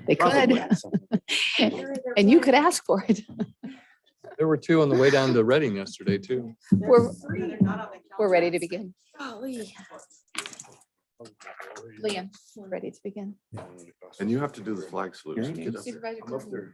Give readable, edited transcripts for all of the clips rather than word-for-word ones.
They could. And you could ask for it. There were two on the way down to Reading yesterday too. We're ready to begin. Liam, we're ready to begin. And you have to do the flag salute. So get up there. Supervisor I'm up there.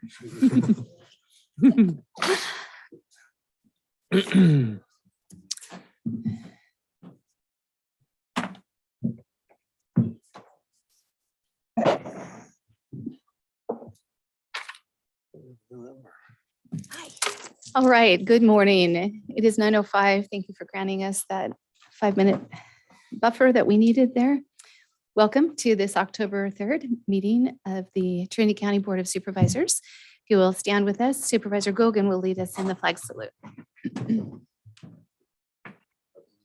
All right, good morning. It is 9:05. Thank you for granting us that 5-minute buffer that we needed there. Welcome to this October 3rd meeting of the Trinity County Board of Supervisors. If you will stand with us, Supervisor Gogan will lead us in the flag salute.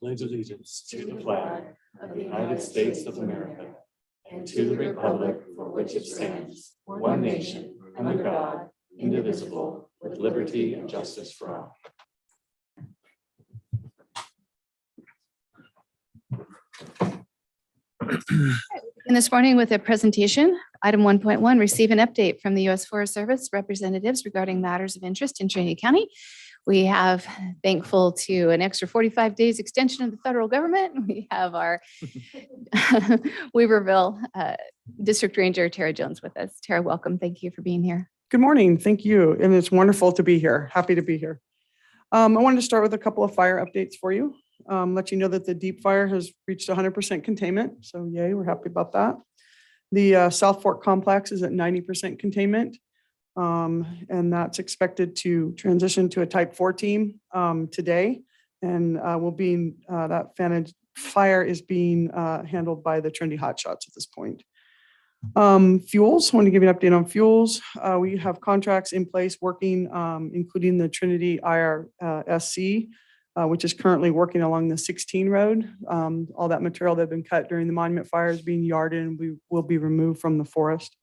Pledge allegiance to the flag of the United States of America and to the republic for which it stands, one nation, under God, indivisible, with liberty and justice for all. And this morning with a presentation, item 1.1, receive an update from the U.S. Forest Service representatives regarding matters of interest in Trinity County. We have, thankful to an extra 45 days extension of the federal government, we have our Weaverville District Ranger Tara Jones with us. Tara, welcome. Thank you for being here. Good morning. Thank you. And it's wonderful to be here. Happy to be here. I wanted to start with a couple of fire updates for you. Let you know that the deep fire has reached 100% containment. So yay, we're happy about that. The South Fork complex is at 90% containment. And that's expected to transition to a type 4 team today. And that fire is being handled by the Trinity Hotshots at this point. Fuels, I want to give you an update on fuels. We have contracts in place working, including the Trinity IRSC, which is currently working along the 16 road. All that material that had been cut during the monument fire is being yarded and we will be removed from the forest.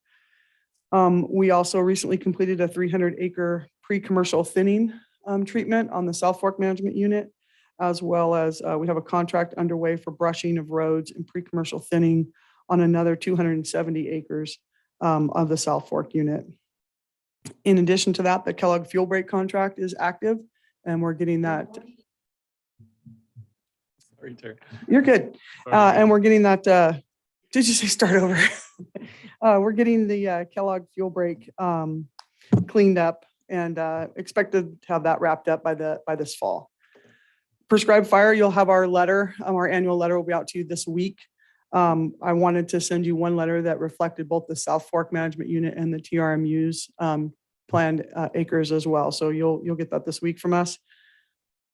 We also recently completed a 300-acre pre-commercial thinning treatment on the South Fork Management Unit, as well as we have a contract underway for brushing of roads and pre-commercial thinning on another 270 acres of the South Fork unit. In addition to that, the Kellogg fuel break contract is active and we're getting that. Sorry, Terry. You're good. And we're getting that, did you say start over? We're getting the Kellogg fuel break cleaned up and expected to have that wrapped up by this fall. Prescribed fire, you'll have our letter, our annual letter will be out to you this week. I wanted to send you one letter that reflected both the South Fork Management Unit and the TRMU's planned acres as well. So you'll get that this week from us.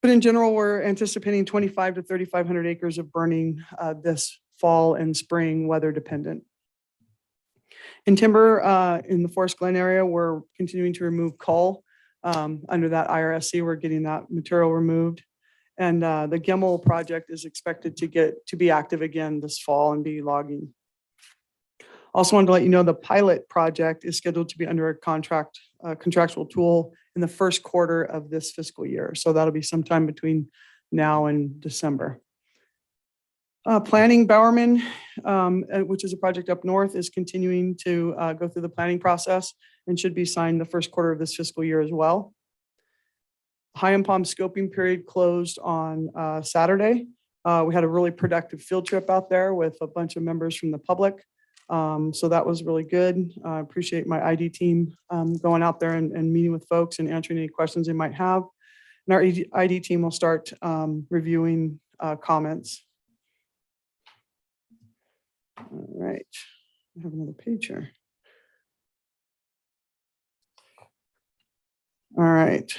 But in general, we're anticipating 25 to 3,500 acres of burning this fall and spring, weather dependent. In timber, in the Forest Glen area, we're continuing to remove coal. Under that IRSC, we're getting that material removed. And the Gemmel project is expected to be active again this fall and be logging. Also wanted to let you know the pilot project is scheduled to be under a contractual tool in the first quarter of this fiscal year. So that'll be sometime between now and December. Planning Bowerman, which is a project up north, is continuing to go through the planning process and should be signed the first quarter of this fiscal year as well. High and Palm scoping period closed on Saturday. We had a really productive field trip out there with a bunch of members from the public. So that was really good. I appreciate my ID team going out there and meeting with folks and answering any questions they might have. And our ID team will start reviewing comments. All right, I have another page here. All right.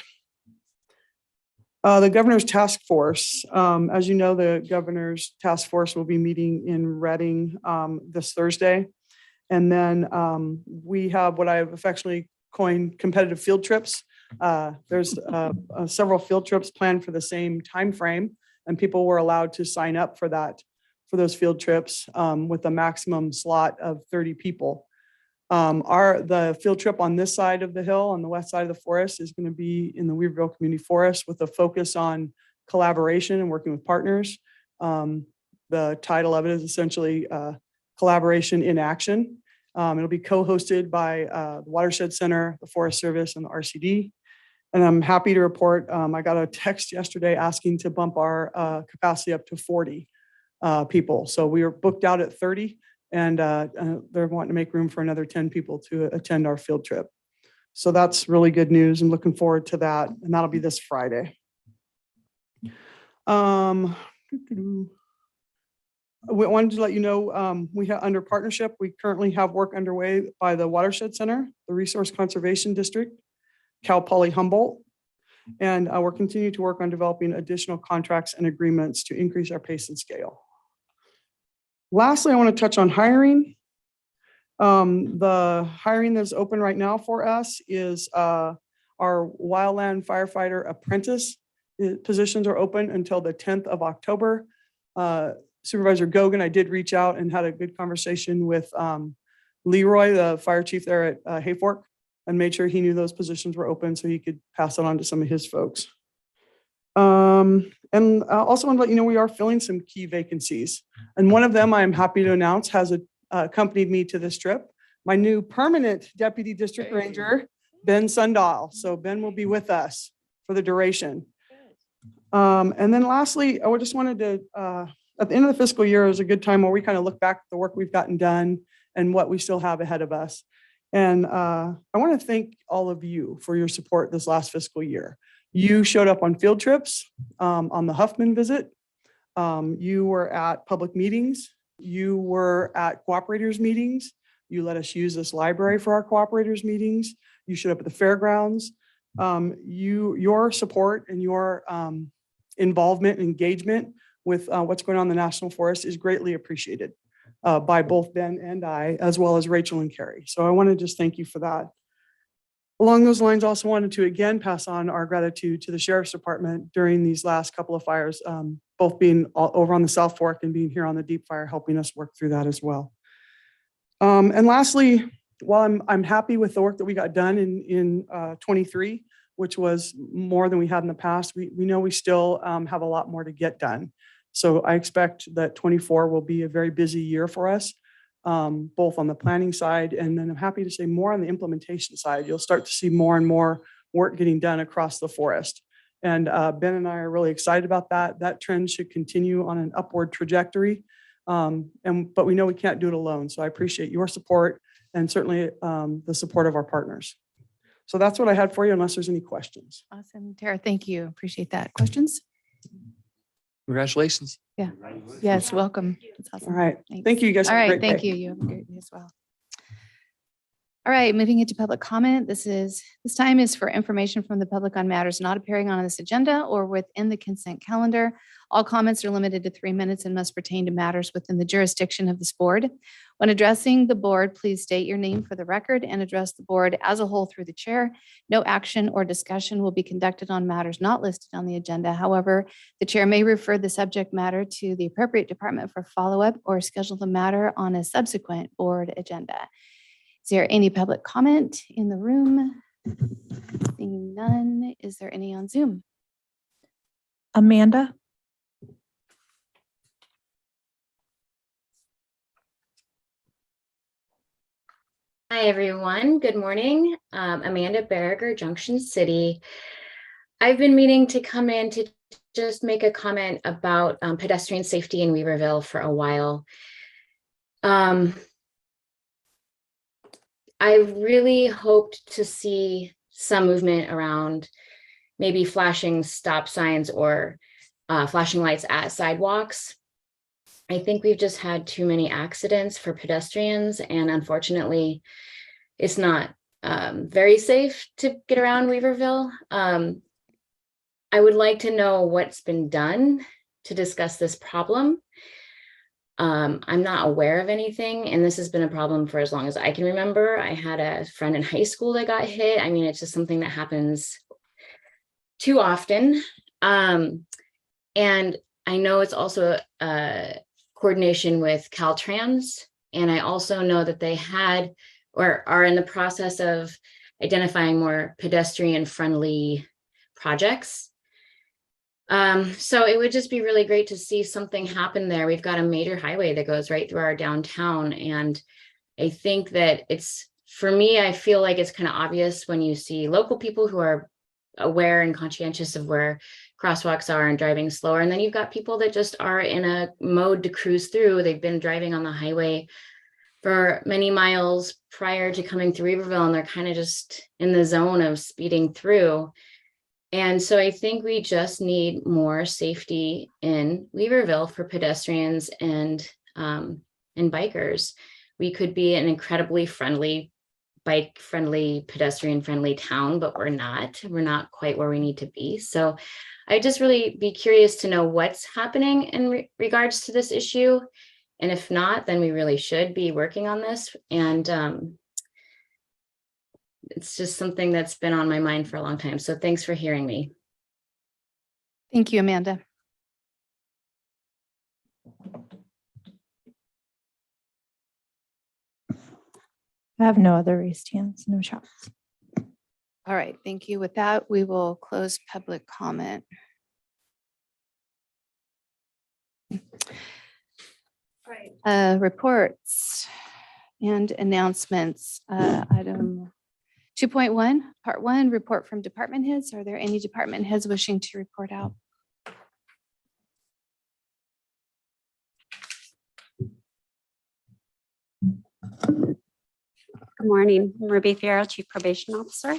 The governor's task force, as you know, the governor's task force will be meeting in Reading this Thursday. And then we have what I've affectionately coined competitive field trips. There's several field trips planned for the same time frame, and people were allowed to sign up for those field trips with a maximum slot of 30 people. The field trip on this side of the hill, on the west side of the forest, is going to be in the Weaverville Community Forest with a focus on collaboration and working with partners. The title of it is essentially Collaboration in Action. It'll be co-hosted by the Watershed Center, the Forest Service, and the RCD. And I'm happy to report, I got a text yesterday asking to bump our capacity up to 40 people. So we are booked out at 30, and they're wanting to make room for another 10 people to attend our field trip. So that's really good news. I'm looking forward to that. And that'll be this Friday. We wanted to let you know, we have under partnership, we currently have work underway by the Watershed Center, the Resource Conservation District, Cal Poly Humboldt, and we're continuing to work on developing additional contracts and agreements to increase our pace and scale. Lastly, I want to touch on hiring. The hiring that's open right now for us is our wildland firefighter apprentice positions are open until the 10th of October. Supervisor Gogan, I did reach out and had a good conversation with Leroy, the fire chief there at Hayfork, and made sure he knew those positions were open so he could pass it on to some of his folks. And I also want to let you know we are filling some key vacancies. And one of them I'm happy to announce has accompanied me to this trip. My new permanent deputy district ranger, Ben Sundahl. So Ben will be with us for the duration. And then lastly, I just wanted to, at the end of the fiscal year is a good time where we kind of look back at the work we've gotten done and what we still have ahead of us. And I want to thank all of you for your support this last fiscal year. You showed up on field trips, on the Huffman visit. You were at public meetings. You were at cooperators meetings. You let us use this library for our cooperators meetings. You showed up at the fairgrounds. Your support and your involvement and engagement with what's going on in the National Forest is greatly appreciated by both Ben and I, as well as Rachel and Carrie. So I want to just thank you for that. Along those lines, I also wanted to again pass on our gratitude to the Sheriff's Department during these last couple of fires, both being over on the South Fork and being here on the Deep Fire, helping us work through that as well. And lastly, while I'm happy with the work that we got done in 23, which was more than we had in the past, we know we still have a lot more to get done. So I expect that 24 will be a very busy year for us, both on the planning side, and then I'm happy to say more on the implementation side. You'll start to see more and more work getting done across the forest. And Ben and I are really excited about that. That trend should continue on an upward trajectory. But we know we can't do it alone. So I appreciate your support and certainly the support of our partners. So that's what I had for you, unless there's any questions. Awesome. Tara, thank you. Appreciate that. Questions? Congratulations. Yeah. Yes, welcome. That's awesome. All right. Thanks. Thank you. You guys All have a right. great Thank day. you. You have a great day as well. All right, moving into public comment. This time is for information from the public on matters not appearing on this agenda or within the consent calendar. All comments are limited to 3 minutes and must pertain to matters within the jurisdiction of this board. When addressing the board, please state your name for the record and address the board as a whole through the chair. No action or discussion will be conducted on matters not listed on the agenda. However, the chair may refer the subject matter to the appropriate department for follow-up or schedule the matter on a subsequent board agenda. Is there any public comment in the room? Seeing none, is there any on Zoom? Amanda? Hi, everyone. Good morning. Amanda Berger, Junction City. I've been meaning to come in to just make a comment about pedestrian safety in Weaverville for a while. I really hoped to see some movement around maybe flashing stop signs or flashing lights at sidewalks. I think we've just had too many accidents for pedestrians, and unfortunately, it's not very safe to get around Weaverville. I would like to know what's been done to discuss this problem. I'm not aware of anything, and this has been a problem for as long as I can remember. I had a friend in high school that got hit. I mean, it's just something that happens too often. And I know it's also coordination with Caltrans, and I also know that they had or are in the process of identifying more pedestrian-friendly projects. So it would just be really great to see something happen there. We've got a major highway that goes right through our downtown. And I think that for me, I feel like it's kind of obvious when you see local people who are aware and conscientious of where crosswalks are and driving slower. And then you've got people that just are in a mode to cruise through. They've been driving on the highway for many miles prior to coming through Weaverville, and they're kind of just in the zone of speeding through. And so I think we just need more safety in Weaverville for pedestrians and bikers. We could be an incredibly friendly, bike-friendly, pedestrian-friendly town, but we're not. We're not quite where we need to be. So I'd just really be curious to know what's happening in regards to this issue. And if not, then we really should be working on this. And it's just something that's been on my mind for a long time. So thanks for hearing me. Thank you, Amanda. I have no other raised hands, no shots. All right, thank you. With that, we will close public comment. Reports and announcements. Item 2.1, part 1, report from department heads. Are there any department heads wishing to report out? Good morning, I'm Ruby Fierro, Chief Probation Officer.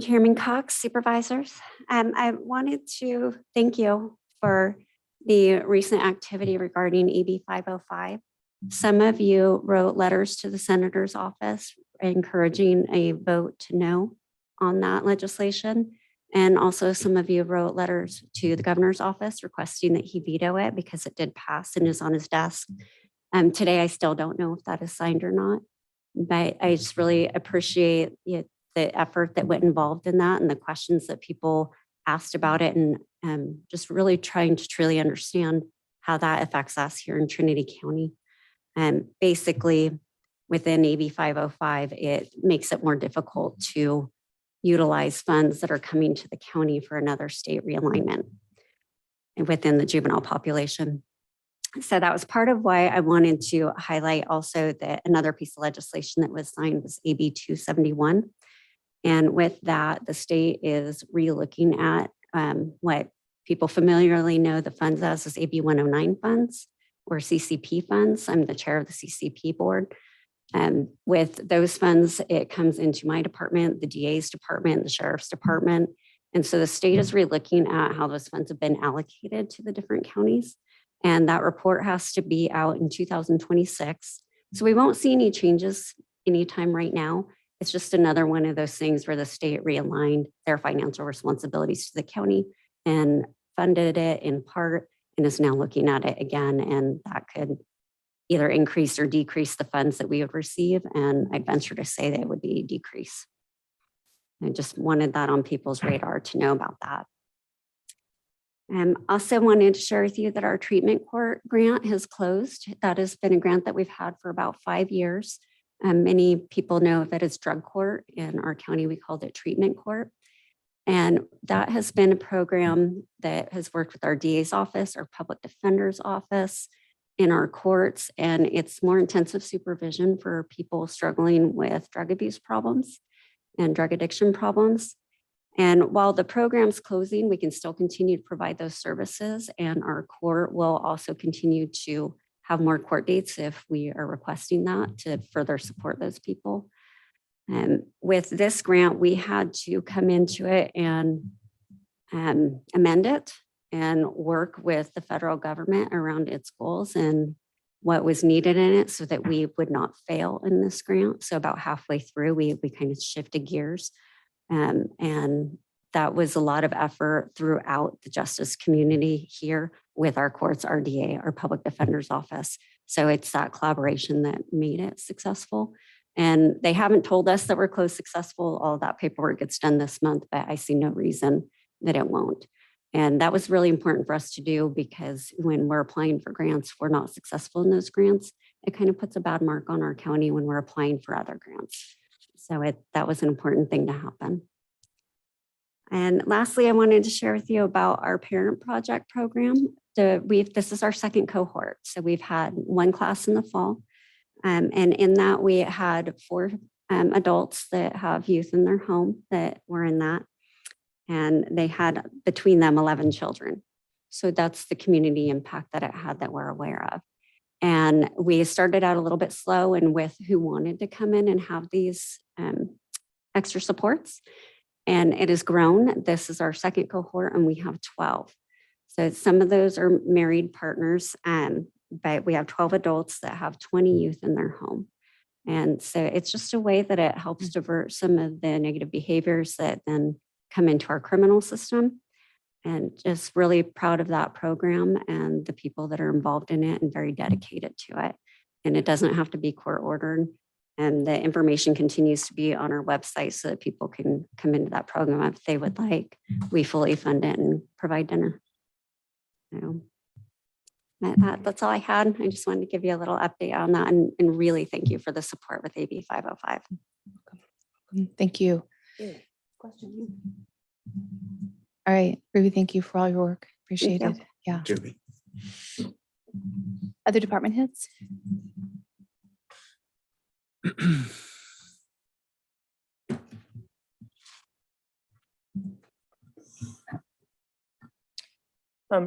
Chairman Cox, Supervisors. I wanted to thank you for the recent activity regarding AB 505. Some of you wrote letters to the Senator's office encouraging a vote to no on that legislation. And also some of you wrote letters to the Governor's office requesting that he veto it because it did pass and is on his desk. Today, I still don't know if that is signed or not, but I just really appreciate the effort that went involved in that and the questions that people asked about it, and just really trying to truly understand how that affects us here in Trinity County. Basically, within AB 505, it makes it more difficult to utilize funds that are coming to the county for another state realignment and within the juvenile population. So that was part of why I wanted to highlight also that another piece of legislation that was signed was AB 271. And with that, the state is re-looking at what people familiarly know the funds as AB 109 funds or CCP funds. I'm the chair of the CCP board. With those funds, it comes into my department, the DA's department, the sheriff's department. And so the state is re-looking at how those funds have been allocated to the different counties. And that report has to be out in 2026. So we won't see any changes anytime right now. It's just another one of those things where the state realigned their financial responsibilities to the county and funded it in part and is now looking at it again. And that could either increase or decrease the funds that we would receive. And I'd venture to say that it would be a decrease. I just wanted that on people's radar to know about that. Also wanted to share with you that our treatment court grant has closed. That has been a grant that we've had for about 5 years. Many people know of it as drug court. In our county, we called it treatment court. And that has been a program that has worked with our DA's office, our public defender's office, in our courts. And it's more intensive supervision for people struggling with drug abuse problems and drug addiction problems. And while the program's closing, we can still continue to provide those services, and our court will also continue to have more court dates if we are requesting that to further support those people. And with this grant, we had to come into it and amend it and work with the federal government around its goals and what was needed in it so that we would not fail in this grant. So about halfway through, we kind of shifted gears. And that was a lot of effort throughout the justice community here with our courts, our DA, our public defender's office. So it's that collaboration that made it successful. And they haven't told us that we're close successful. All that paperwork gets done this month, but I see no reason that it won't. And that was really important for us to do because when we're applying for grants, if we're not successful in those grants, it kind of puts a bad mark on our county when we're applying for other grants. So that was an important thing to happen. And lastly, I wanted to share with you about our parent project program. This is our second cohort. So we've had one class in the fall. And in that, we had 4 adults that have youth in their home that were in that. And they had between them 11 children. So that's the community impact that it had that we're aware of. And we started out a little bit slow and with who wanted to come in and have these extra supports. And it has grown. This is our second cohort and we have 12. So some of those are married partners, but we have 12 adults that have 20 youth in their home. And so it's just a way that it helps divert some of the negative behaviors that then come into our criminal system. And just really proud of that program and the people that are involved in it and very dedicated to it. And it doesn't have to be court ordered. And the information continues to be on our website so that people can come into that program if they would like. We fully fund it and provide dinner. So that's all I had. I just wanted to give you a little update on that and really thank you for the support with AB 505. Thank you. Question. All right, Ruby, thank you for all your work. Appreciate you. it. Yeah. Other department heads?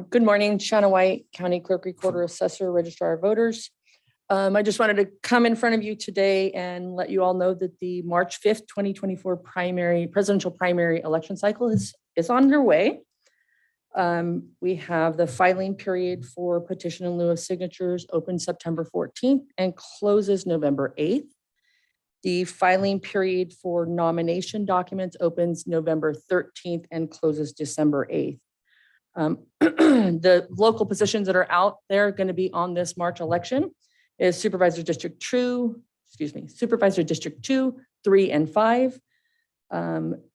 Good morning, Shanna White, County Clerk, Recorder, Assessor, Registrar of Voters. I just wanted to come in front of you today and let you all know that the March 5th, 2024 presidential primary election cycle is underway. We have the filing period for petition in lieu of signatures open September 14th and closes November 8th. The filing period for nomination documents opens November 13th and closes December 8th. The local positions that are out there going to be on this March election is Supervisor District 2, Supervisor District 2, 3, and 5.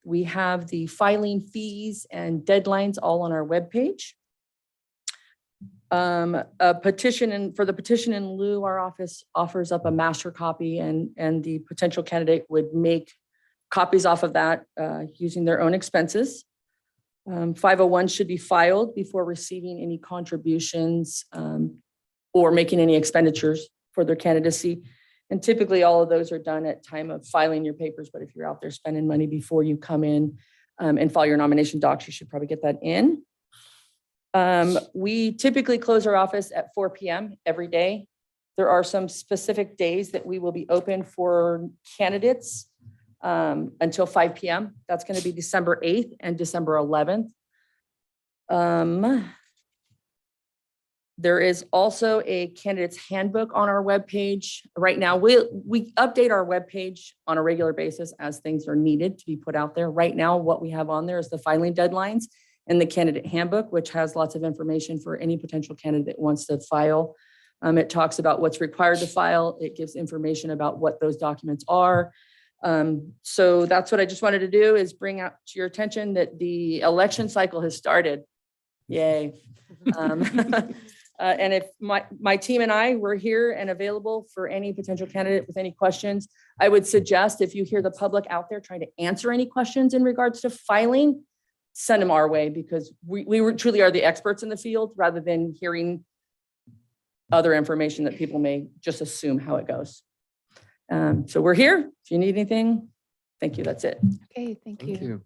We have the filing fees and deadlines all on our webpage. For the petition in lieu, our office offers up a master copy and the potential candidate would make copies off of that using their own expenses. 501 should be filed before receiving any contributions or making any expenditures for their candidacy. And typically all of those are done at time of filing your papers. But if you're out there spending money before you come in and file your nomination docs, you should probably get that in. We typically close our office at 4 p.m. every day. There are some specific days that we will be open for candidates until 5 p.m. That's going to be December 8th and December 11th. There is also a candidate's handbook on our webpage. Right now, we update our webpage on a regular basis as things are needed to be put out there. Right now, what we have on there is the filing deadlines and the candidate handbook, which has lots of information for any potential candidate that wants to file. It talks about what's required to file. It gives information about what those documents are. So that's what I just wanted to do is bring out to your attention that the election cycle has started. Yay. And if my team and I were here and available for any potential candidate with any questions, I would suggest if you hear the public out there trying to answer any questions in regards to filing, send them our way because we truly are the experts in the field rather than hearing other information that people may just assume how it goes. So we're here. If you need anything, thank you. That's it. Okay, thank you.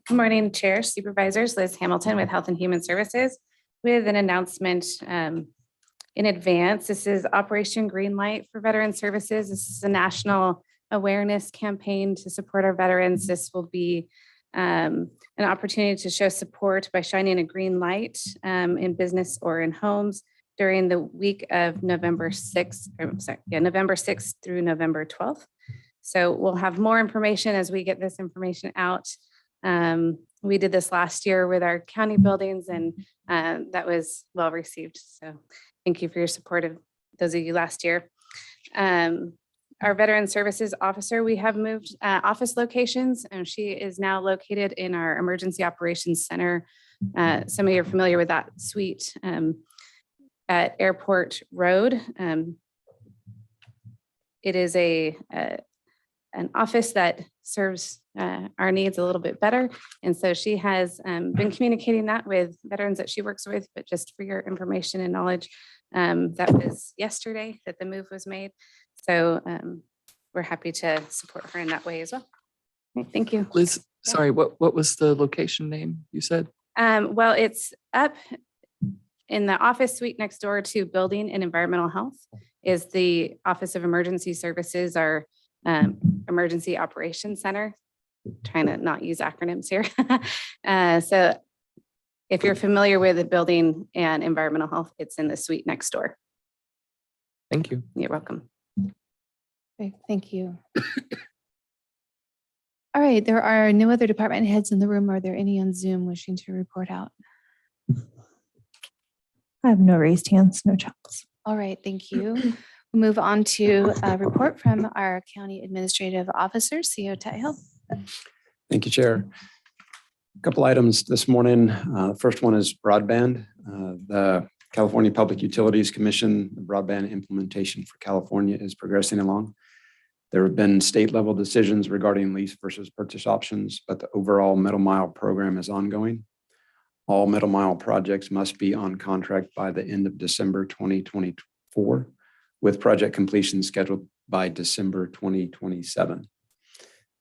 Good morning, Chair, Supervisors, Liz Hamilton with Health and Human Services with an announcement in advance. This is Operation Greenlight for Veteran Services. This is a national awareness campaign to support our veterans. This will be an opportunity to show support by shining a green light in business or in homes during the week of November 6th, November 6th through November 12th. So we'll have more information as we get this information out. We did this last year with our county buildings and that was well received. So thank you for your support of those of you last year. Our Veteran Services Officer, we have moved office locations and she is now located in our Emergency Operations Center. Some of you are familiar with that suite. at Airport Road. It is an office that serves our needs a little bit better. And so she has been communicating that with veterans that she works with, but just for your information and knowledge, that was yesterday that the move was made. So we're happy to support her in that way as well. Okay, thank you. Liz, sorry, what was the location name you said? Well, it's up in the office suite next door to Building and Environmental Health is the Office of Emergency Services, our Emergency Operations Center. Trying to not use acronyms here. So if you're familiar with the Building and Environmental Health, it's in the suite next door. Thank you. You're welcome. Okay, thank you. All right, there are no other department heads in the room. Are there any on Zoom wishing to report out? I have no raised hands, no chats. All right, thank you. We'll move on to a report from our county administrative officer, CEO Hill. Thank you, Chair. A couple items this morning. First one is broadband. The California Public Utilities Commission, the broadband implementation for California is progressing along. There have been state level decisions regarding lease versus purchase options, but the overall middle mile program is ongoing. All middle mile projects must be on contract by the end of December 2024, with project completion scheduled by December 2027.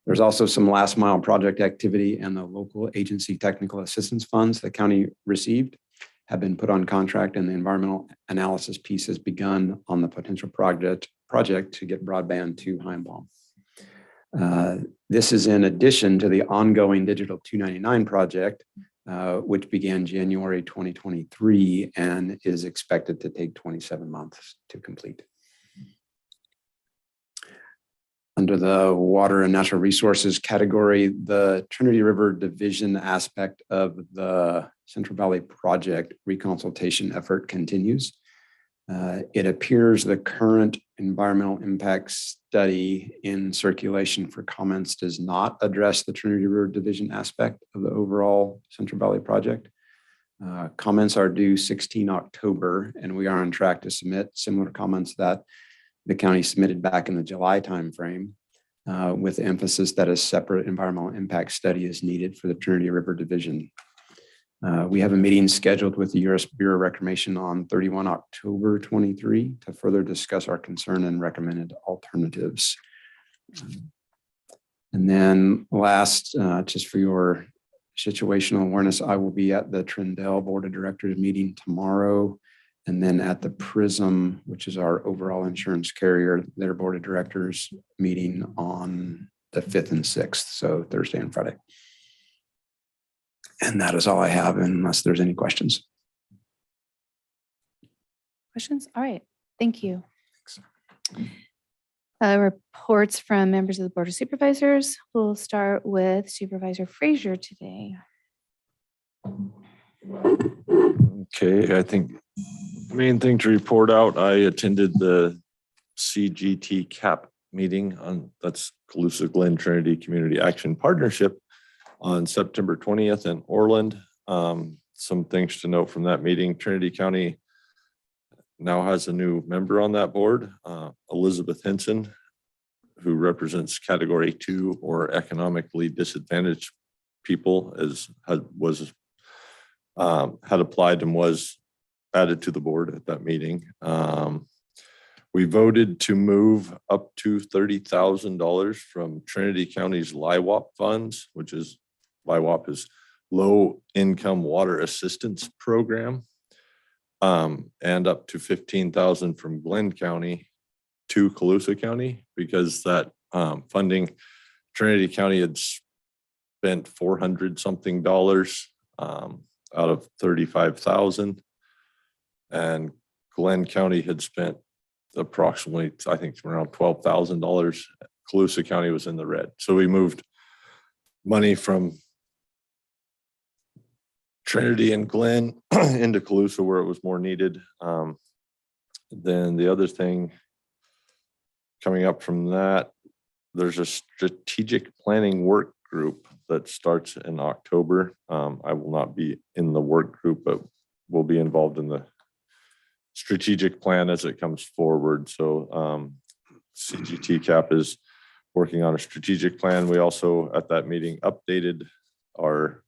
There's also some last mile project activity, and the local agency technical assistance funds the county received have been put on contract, and the environmental analysis piece has begun on the potential project to get broadband to Heimbaum. This is in addition to the ongoing Digital 299 project, which began January 2023 and is expected to take 27 months to complete. Under the water and natural resources category, the Trinity River Division aspect of the Central Valley Project reconsultation effort continues. It appears the current environmental impact study in circulation for comments does not address the Trinity River Division aspect of the overall Central Valley Project. Comments are due 16 October, and we are on track to submit similar comments that the county submitted back in the July timeframe, with the emphasis that a separate environmental impact study is needed for the Trinity River Division. We have a meeting scheduled with the U.S. Bureau of Reclamation on 31 October 23 to further discuss our concern and recommended alternatives. And then last, just for your situational awareness, I will be at the Trindell Board of Directors meeting tomorrow, and then at the PRISM, which is our overall insurance carrier, their Board of Directors meeting on the 5th and 6th, so Thursday and Friday. And that is all I have, unless there's any questions. Questions? All right, thank you. Reports from members of the Board of Supervisors. We'll start with Supervisor Frazier today. Okay, I think the main thing to report out, I attended the CGT CAP meeting on, that's Colusa Glen Trinity Community Action Partnership, on September 20th in Orland. Some things to note from that meeting: Trinity County now has a new member on that board, Elizabeth Henson, who represents Category 2 or economically disadvantaged people, had applied and was added to the board at that meeting. We voted to move up to $30,000 from Trinity County's LIWAP funds, which is LIWAP is Low Income Water Assistance Program, and up to $15,000 from Glenn County to Colusa County, because that funding, Trinity County had spent $400 something out of $35,000, and Glenn County had spent approximately, I think, around $12,000. Colusa County was in the red, so we moved money from Trinity and Glenn into Colusa where it was more needed. Then the other thing coming up from that, there's a strategic planning work group that starts in October. I will not be in the work group, but will be involved in the strategic plan as it comes forward. So CGT CAP is working on a strategic plan. We also at that meeting updated our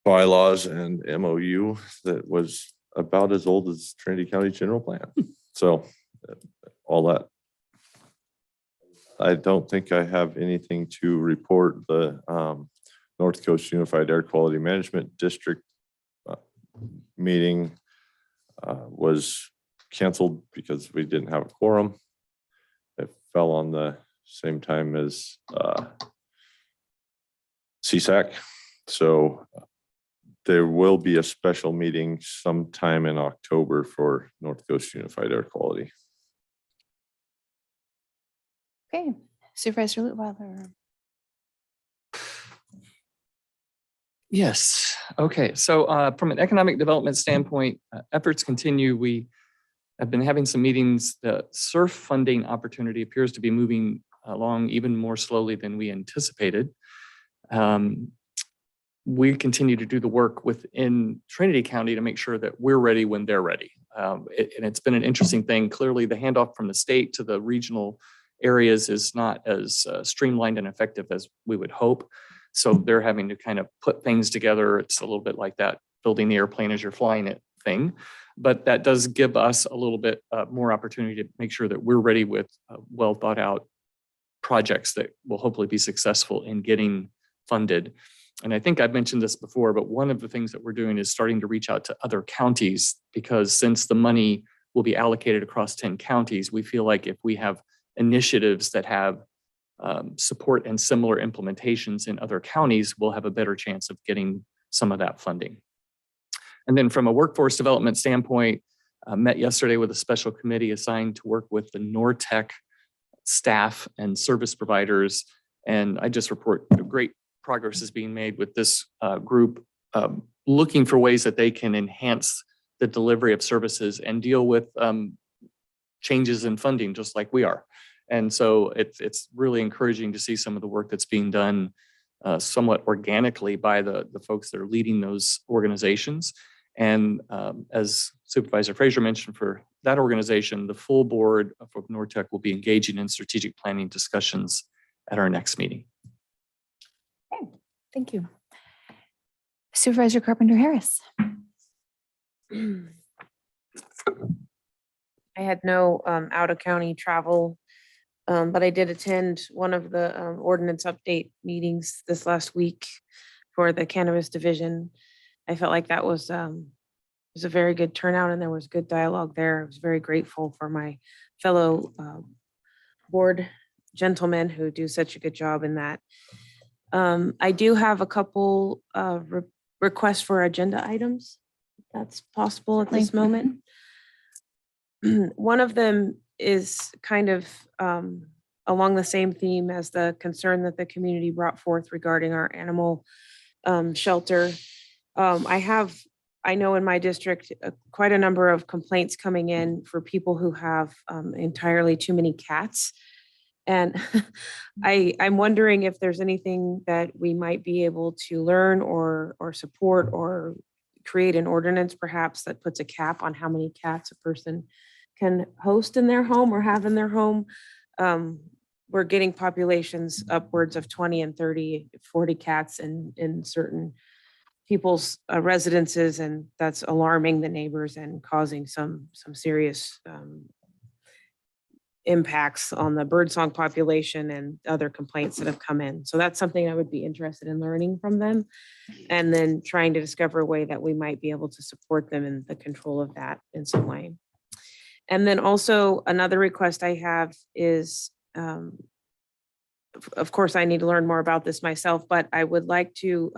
bylaws and MOU that was about as old as Trinity County General Plan. So all that. I don't think I have anything to report. The North Coast Unified Air Quality Management District meeting was canceled because we didn't have a quorum. It fell on the same time as CSAC. So there will be a special meeting sometime in October for North Coast Unified Air Quality. Okay, Supervisor Lutweiler. Yes. Okay. So from an economic development standpoint, efforts continue. We have been having some meetings. The SURF funding opportunity appears to be moving along even more slowly than we anticipated. We continue to do the work within Trinity County to make sure that we're ready when they're ready. And it's been an interesting thing. Clearly, the handoff from the state to the regional areas is not as streamlined and effective as we would hope. So they're having to kind of put things together. It's a little bit like that building the airplane as you're flying it thing. But that does give us a little bit more opportunity to make sure that we're ready with well thought out projects that will hopefully be successful in getting funded. And I think I've mentioned this before, but one of the things that we're doing is starting to reach out to other counties, because since the money will be allocated across 10 counties, we feel like if we have initiatives that have support and similar implementations in other counties, we'll have a better chance of getting some of that funding. And then from a workforce development standpoint, met yesterday with a special committee assigned to work with the NORTEC staff and service providers. And I just report great progress is being made with this group, looking for ways that they can enhance the delivery of services and deal with changes in funding, just like we are. And so it's really encouraging to see some of the work that's being done somewhat organically by the folks that are leading those organizations. And as Supervisor Frazier mentioned, for that organization, the full board of NORTEC will be engaging in strategic planning discussions at our next meeting. Okay, thank you. Supervisor Carpenter Harris. I had no out of county travel, but I did attend one of the ordinance update meetings this last week for the cannabis division. I felt like that was a very good turnout and there was good dialogue there. I was very grateful for my fellow board gentlemen who do such a good job in that. I do have a couple requests for agenda items, if that's possible at this moment. One of them is kind of along the same theme as the concern that the community brought forth regarding our animal shelter. I know in my district, quite a number of complaints coming in for people who have entirely too many cats. And I'm wondering if there's anything that we might be able to learn or support or create an ordinance perhaps that puts a cap on how many cats a person can host in their home or have in their home. We're getting populations upwards of 20 and 30, 40 cats in certain people's residences, and that's alarming the neighbors and causing some serious impacts on the birdsong population and other complaints that have come in. So that's something I would be interested in learning from them, and then trying to discover a way that we might be able to support them in the control of that in some way. And then also another request I have is, of course, I need to learn more about this myself, but I would like to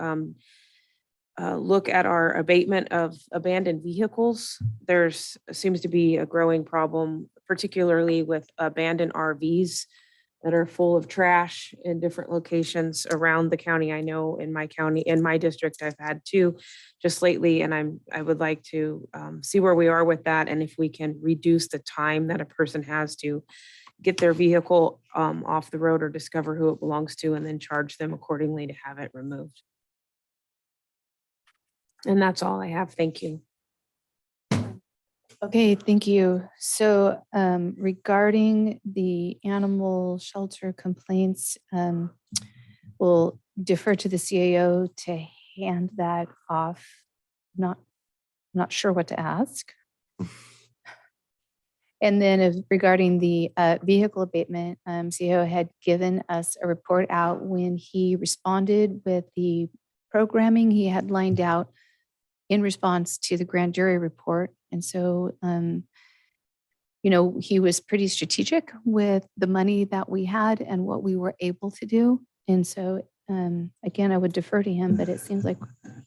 look at our abatement of abandoned vehicles. Seems to be a growing problem, particularly with abandoned RVs that are full of trash in different locations around the county. I know in my county, in my district, I've had two just lately, and I would like to see where we are with that, and if we can reduce the time that a person has to get their vehicle off the road or discover who it belongs to, and then charge them accordingly to have it removed. And that's all I have. Thank you. Okay, thank you. So regarding the animal shelter complaints, we'll defer to the CAO to hand that off. Not sure what to ask. And then regarding the vehicle abatement, CAO had given us a report out when he responded with the programming he had lined out in response to the grand jury report. And so, he was pretty strategic with the money that we had and what we were able to do. And so, again, I would defer to him, but it seems like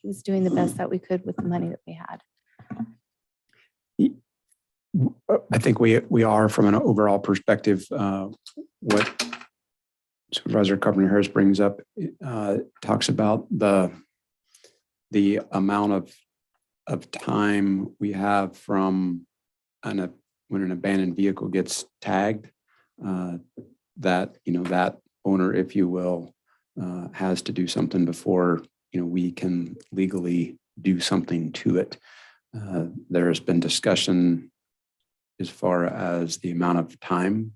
he was doing the best that we could with the money that we had. I think we are from an overall perspective, what Supervisor Carpenter-Harris brings up, talks about the amount of time we have from when an abandoned vehicle gets tagged, that owner, if you will, has to do something before we can legally do something to it. There has been discussion as far as the amount of time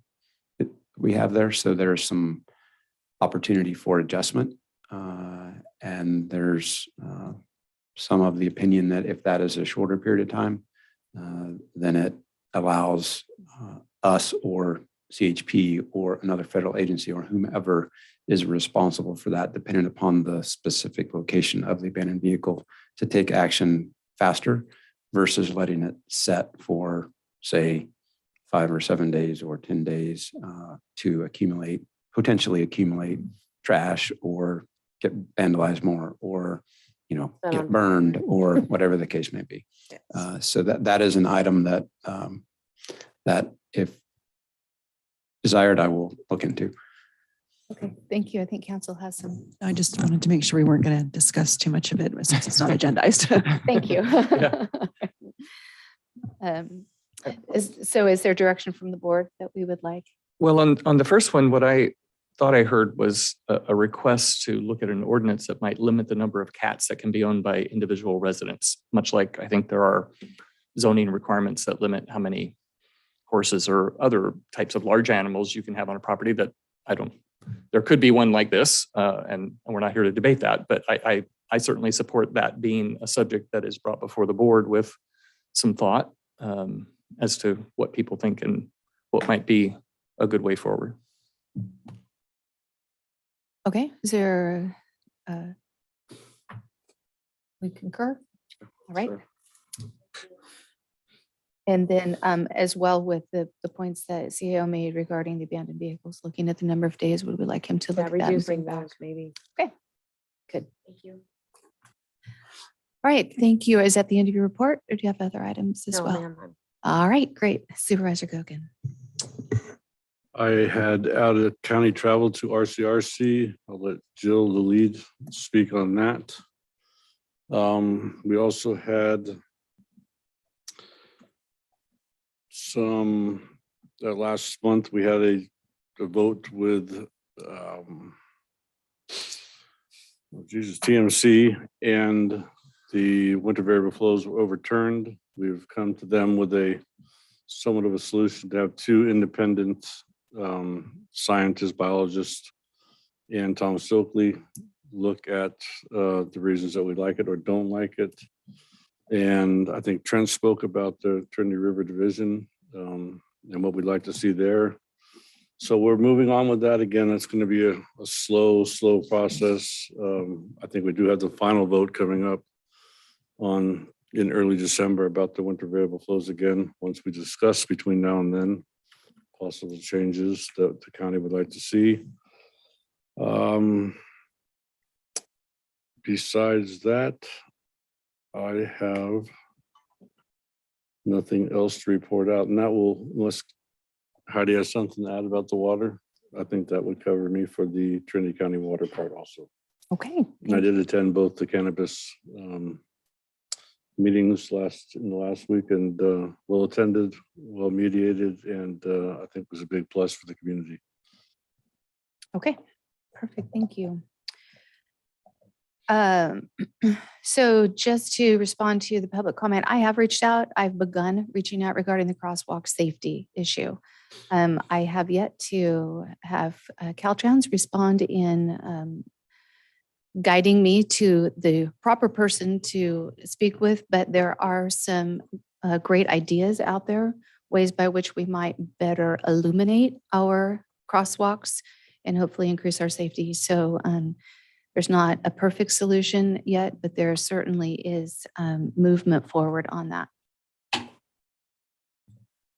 that we have there. So there's some opportunity for adjustment. And there's some of the opinion that if that is a shorter period of time, then it allows us or CHP or another federal agency or whomever is responsible for that, depending upon the specific location of the abandoned vehicle, to take action faster versus letting it set for, say, 5 or 7 days or 10 days to potentially accumulate trash or get vandalized more or get burned or whatever the case may be. So that is an item that that if desired, I will look into. Okay, thank you. I think council has some. I just wanted to make sure we weren't going to discuss too much of it since it's not agendized. Thank you. Is there direction from the board that we would like? Well, on the first one, what I thought I heard was a request to look at an ordinance that might limit the number of cats that can be owned by individual residents, much like I think there are zoning requirements that limit how many horses or other types of large animals you can have on a property. That there could be one like this, and we're not here to debate that, but I certainly support that being a subject that is brought before the board with some thought as to what people think and what might be a good way forward. Okay, is there, we concur? All right. Sure. And then as well with the points that CEO made regarding the abandoned vehicles, looking at the number of days, would we like him to look at that? Reducing those maybe. Okay, good. Thank you. All right, thank you. Is that the end of your report or do you have other items as No, well? ma'am. All right, great. Supervisor Gogan. I had out of county travel to RCRC. I'll let Jill, the lead, speak on that. We also had last month we had a vote with TMC, and the winter variable flows were overturned. We've come to them with somewhat of a solution to have 2 independent scientists, biologists, and Tom Stokely look at the reasons that we like it or don't like it. And I think Trent spoke about the Trinity River Division and what we'd like to see there. So we're moving on with that. Again, it's going to be a slow process. I think we do have the final vote coming up in early December about the winter variable flows again, once we discuss between now and then possible changes that the county would like to see. Besides that, I have nothing else to report out, and that will, unless Heidi has something to add about the water, I think that would cover me for the Trinity County water part also. Okay. And I did attend both the cannabis meetings in the last week, and well attended, well mediated, and I think was a big plus for the community. Okay, perfect. Thank you. So just to respond to the public comment, I have reached out. I've begun reaching out regarding the crosswalk safety issue. I have yet to have Caltrans respond in guiding me to the proper person to speak with, but there are some great ideas out there, ways by which we might better illuminate our crosswalks and hopefully increase our safety. So there's not a perfect solution yet, but there certainly is movement forward on that.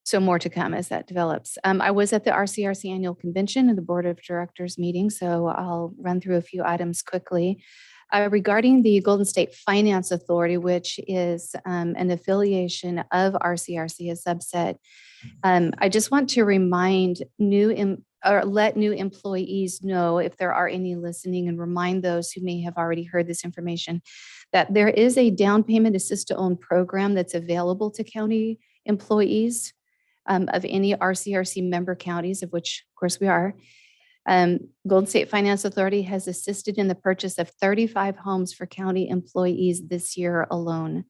So more to come as that develops. I was at the RCRC annual convention and the board of directors meeting, so I'll run through a few items quickly. Regarding the Golden State Finance Authority, which is an affiliation of RCRC, a subset, I just want to remind let new employees know, if there are any listening, and remind those who may have already heard this information, that there is a down payment assist to own program that's available to county employees of any RCRC member counties, of which, of course, we are. Golden State Finance Authority has assisted in the purchase of 35 homes for county employees this year alone.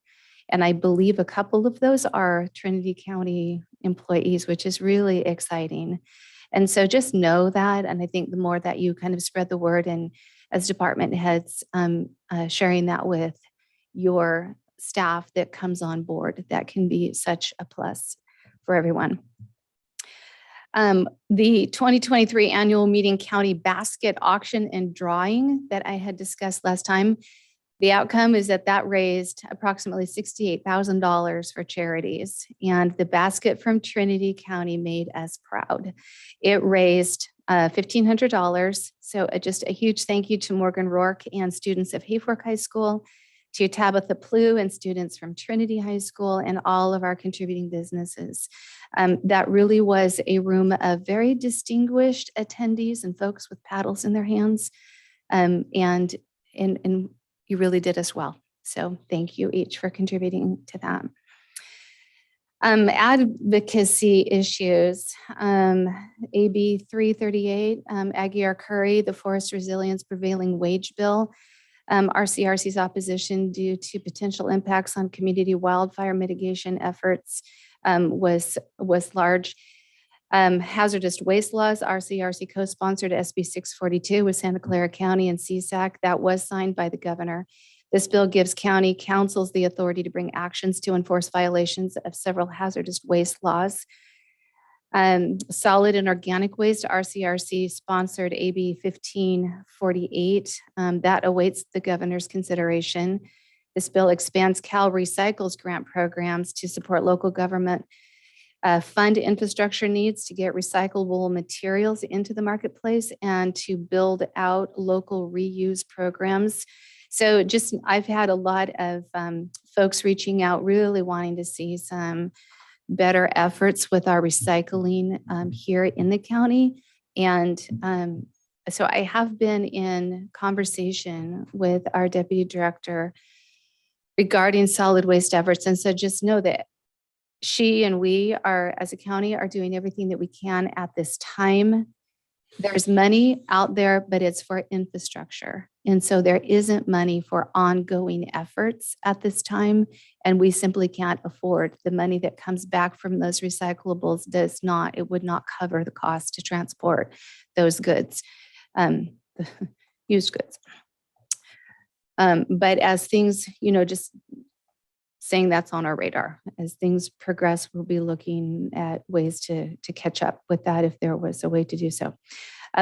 And I believe a couple of those are Trinity County employees, which is really exciting. And so just know that, and I think the more that you kind of spread the word, and as department heads sharing that with your staff that comes on board, that can be such a plus for everyone. The 2023 annual meeting county basket auction and drawing that I had discussed last time, the outcome is that raised approximately $68,000 for charities, and the basket from Trinity County made us proud. It raised $1,500. So just a huge thank you to Morgan Rourke and students of Hayfork High School, to Tabitha Plew and students from Trinity High School, and all of our contributing businesses. That really was a room of very distinguished attendees and folks with paddles in their hands. And you really did us well. So thank you each for contributing to that. Advocacy issues, AB 338, Aguiar Curry, the Forest Resilience Prevailing Wage Bill. RCRC's opposition due to potential impacts on community wildfire mitigation efforts was large. Hazardous waste laws, RCRC co-sponsored SB 642 with Santa Clara County and CSAC. That was signed by the governor. This bill gives county councils the authority to bring actions to enforce violations of several hazardous waste laws. Solid and organic waste, RCRC sponsored AB 1548. That awaits the governor's consideration. This bill expands Cal Recycle's grant programs to support local government fund infrastructure needs to get recyclable materials into the marketplace and to build out local reuse programs. So I've had a lot of folks reaching out, really wanting to see some better efforts with our recycling here in the county. And so I have been in conversation with our deputy director regarding solid waste efforts. And so just know that she and we are, as a county, are doing everything that we can at this time. There's money out there, but it's for infrastructure. And so there isn't money for ongoing efforts at this time. And we simply can't afford the money that comes back from those recyclables. It would not cover the cost to transport those goods, used goods. But as things, just saying that's on our radar. As things progress, we'll be looking at ways to catch up with that if there was a way to do so.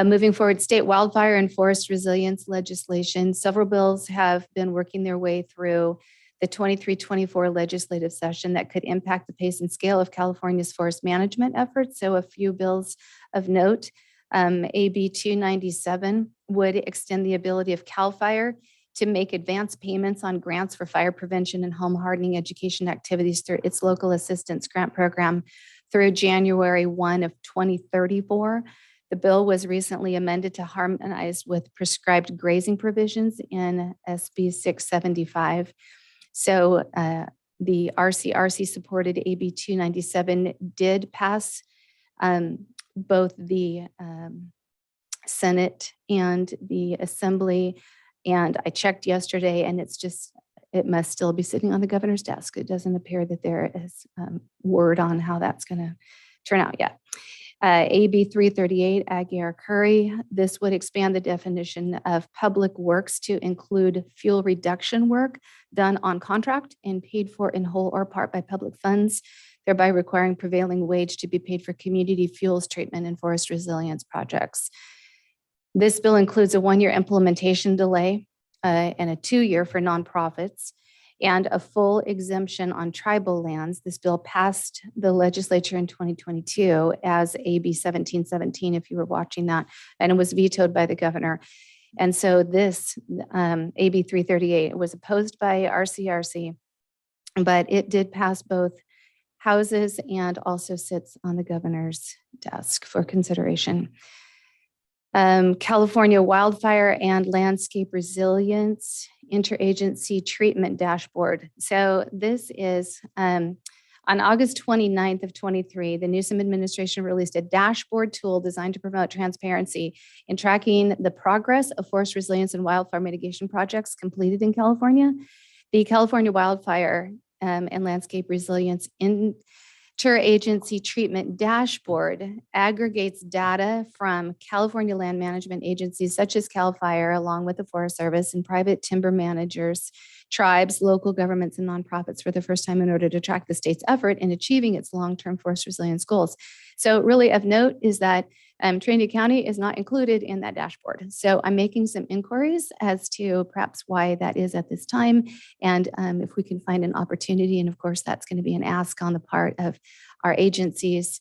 Moving forward, state wildfire and forest resilience legislation. Several bills have been working their way through the 23-24 legislative session that could impact the pace and scale of California's forest management efforts. So a few bills of note. AB 297 would extend the ability of CAL FIRE to make advance payments on grants for fire prevention and home hardening education activities through its local assistance grant program through January 1 of 2034. The bill was recently amended to harmonize with prescribed grazing provisions in SB 675. So the RCRC supported AB 297 did pass both the Senate and the Assembly. And I checked yesterday and it must still be sitting on the governor's desk. It doesn't appear that there is word on how that's going to turn out yet. AB 338, Aguirre Curry. This would expand the definition of public works to include fuel reduction work done on contract and paid for in whole or part by public funds, thereby requiring prevailing wage to be paid for community fuels treatment and forest resilience projects. This bill includes a 1-year implementation delay and a 2-year for nonprofits and a full exemption on tribal lands. This bill passed the legislature in 2022 as AB 1717, if you were watching that, and it was vetoed by the governor. And so this AB 338 was opposed by RCRC, but it did pass both houses and also sits on the governor's desk for consideration. California Wildfire and Landscape Resilience Interagency Treatment Dashboard. So this is on August 29th of 23, the Newsom administration released a dashboard tool designed to promote transparency in tracking the progress of forest resilience and wildfire mitigation projects completed in California. The California Wildfire and Landscape Resilience Interagency Treatment Dashboard aggregates data from California land management agencies such as CAL FIRE, along with the Forest Service and private timber managers, tribes, local governments, and nonprofits for the first time in order to track the state's effort in achieving its long-term forest resilience goals. So really of note is that Trinity County is not included in that dashboard. So I'm making some inquiries as to perhaps why that is at this time, and if we can find an opportunity. And of course, that's going to be an ask on the part of our agencies.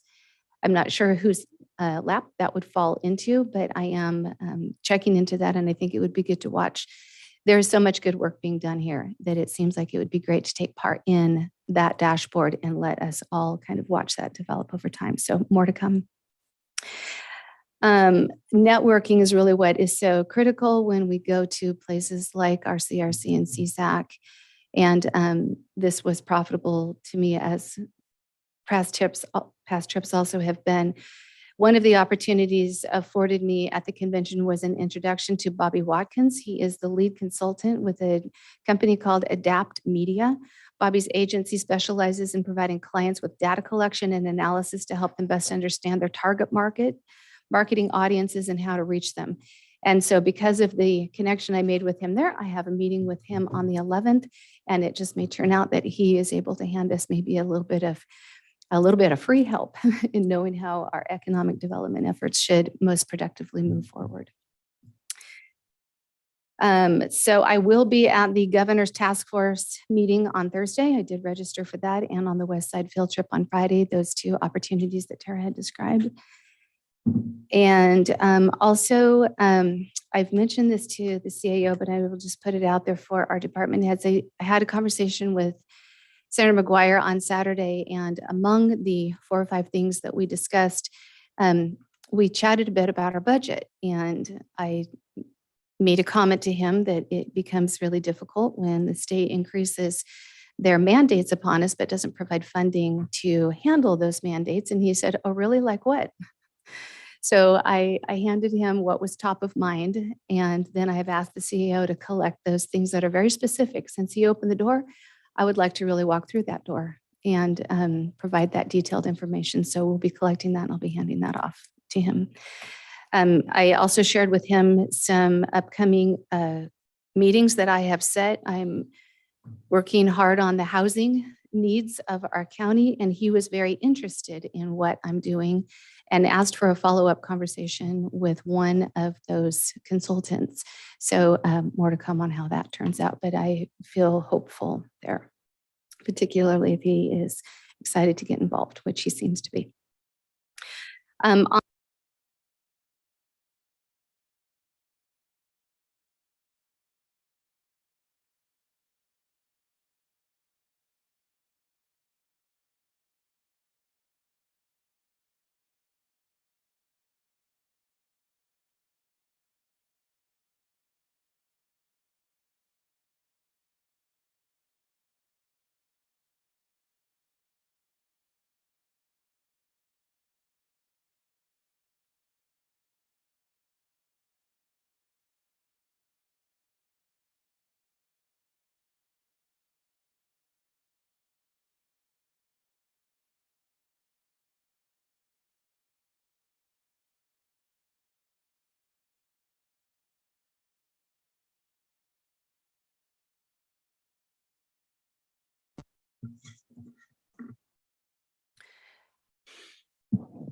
I'm not sure whose lap that would fall into, but I am checking into that, and I think it would be good to watch. There's so much good work being done here that it seems like it would be great to take part in that dashboard and let us all kind of watch that develop over time. So more to come. Networking is really what is so critical when we go to places like RCRC and CSAC. And this was profitable to me as past trips also have been. One of the opportunities afforded me at the convention was an introduction to Bobby Watkins. He is the lead consultant with a company called Adapt Media. Bobby's agency specializes in providing clients with data collection and analysis to help them best understand their target market, marketing audiences, and how to reach them. And so because of the connection I made with him there, I have a meeting with him on the 11th, and it just may turn out that he is able to hand us maybe a little bit of free help in knowing how our economic development efforts should most productively move forward. So I will be at the governor's task force meeting on Thursday. I did register for that, and on the West Side field trip on Friday, those two opportunities that Tara had described. And also, I've mentioned this to the CAO, but I will just put it out there for our department heads. I had a conversation with Senator McGuire on Saturday, and among the 4 or 5 things that we discussed, we chatted a bit about our budget. And I made a comment to him that it becomes really difficult when the state increases their mandates upon us, but doesn't provide funding to handle those mandates. And he said, "Oh, really? Like what?" So I handed him what was top of mind. And then I have asked the CEO to collect those things that are very specific. Since he opened the door, I would like to really walk through that door and provide that detailed information. So we'll be collecting that, and I'll be handing that off to him. I also shared with him some upcoming meetings that I have set. I'm working hard on the housing needs of our county, and he was very interested in what I'm doing and asked for a follow-up conversation with one of those consultants. So more to come on how that turns out, but I feel hopeful there, particularly if he is excited to get involved, which he seems to be.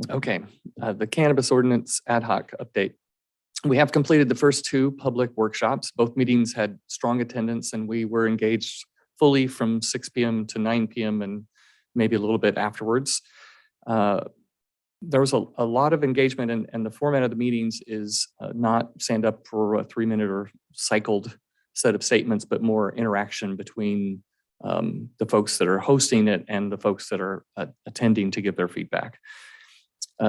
Okay, the cannabis ordinance ad hoc update. We have completed the first two public workshops. Both meetings had strong attendance and we were engaged fully from 6 p.m. to 9 p.m. and maybe a little bit afterwards. There was a lot of engagement and the format of the meetings is not stand up for a 3-minute or cycled set of statements, but more interaction between the folks that are hosting it and the folks that are attending to give their feedback.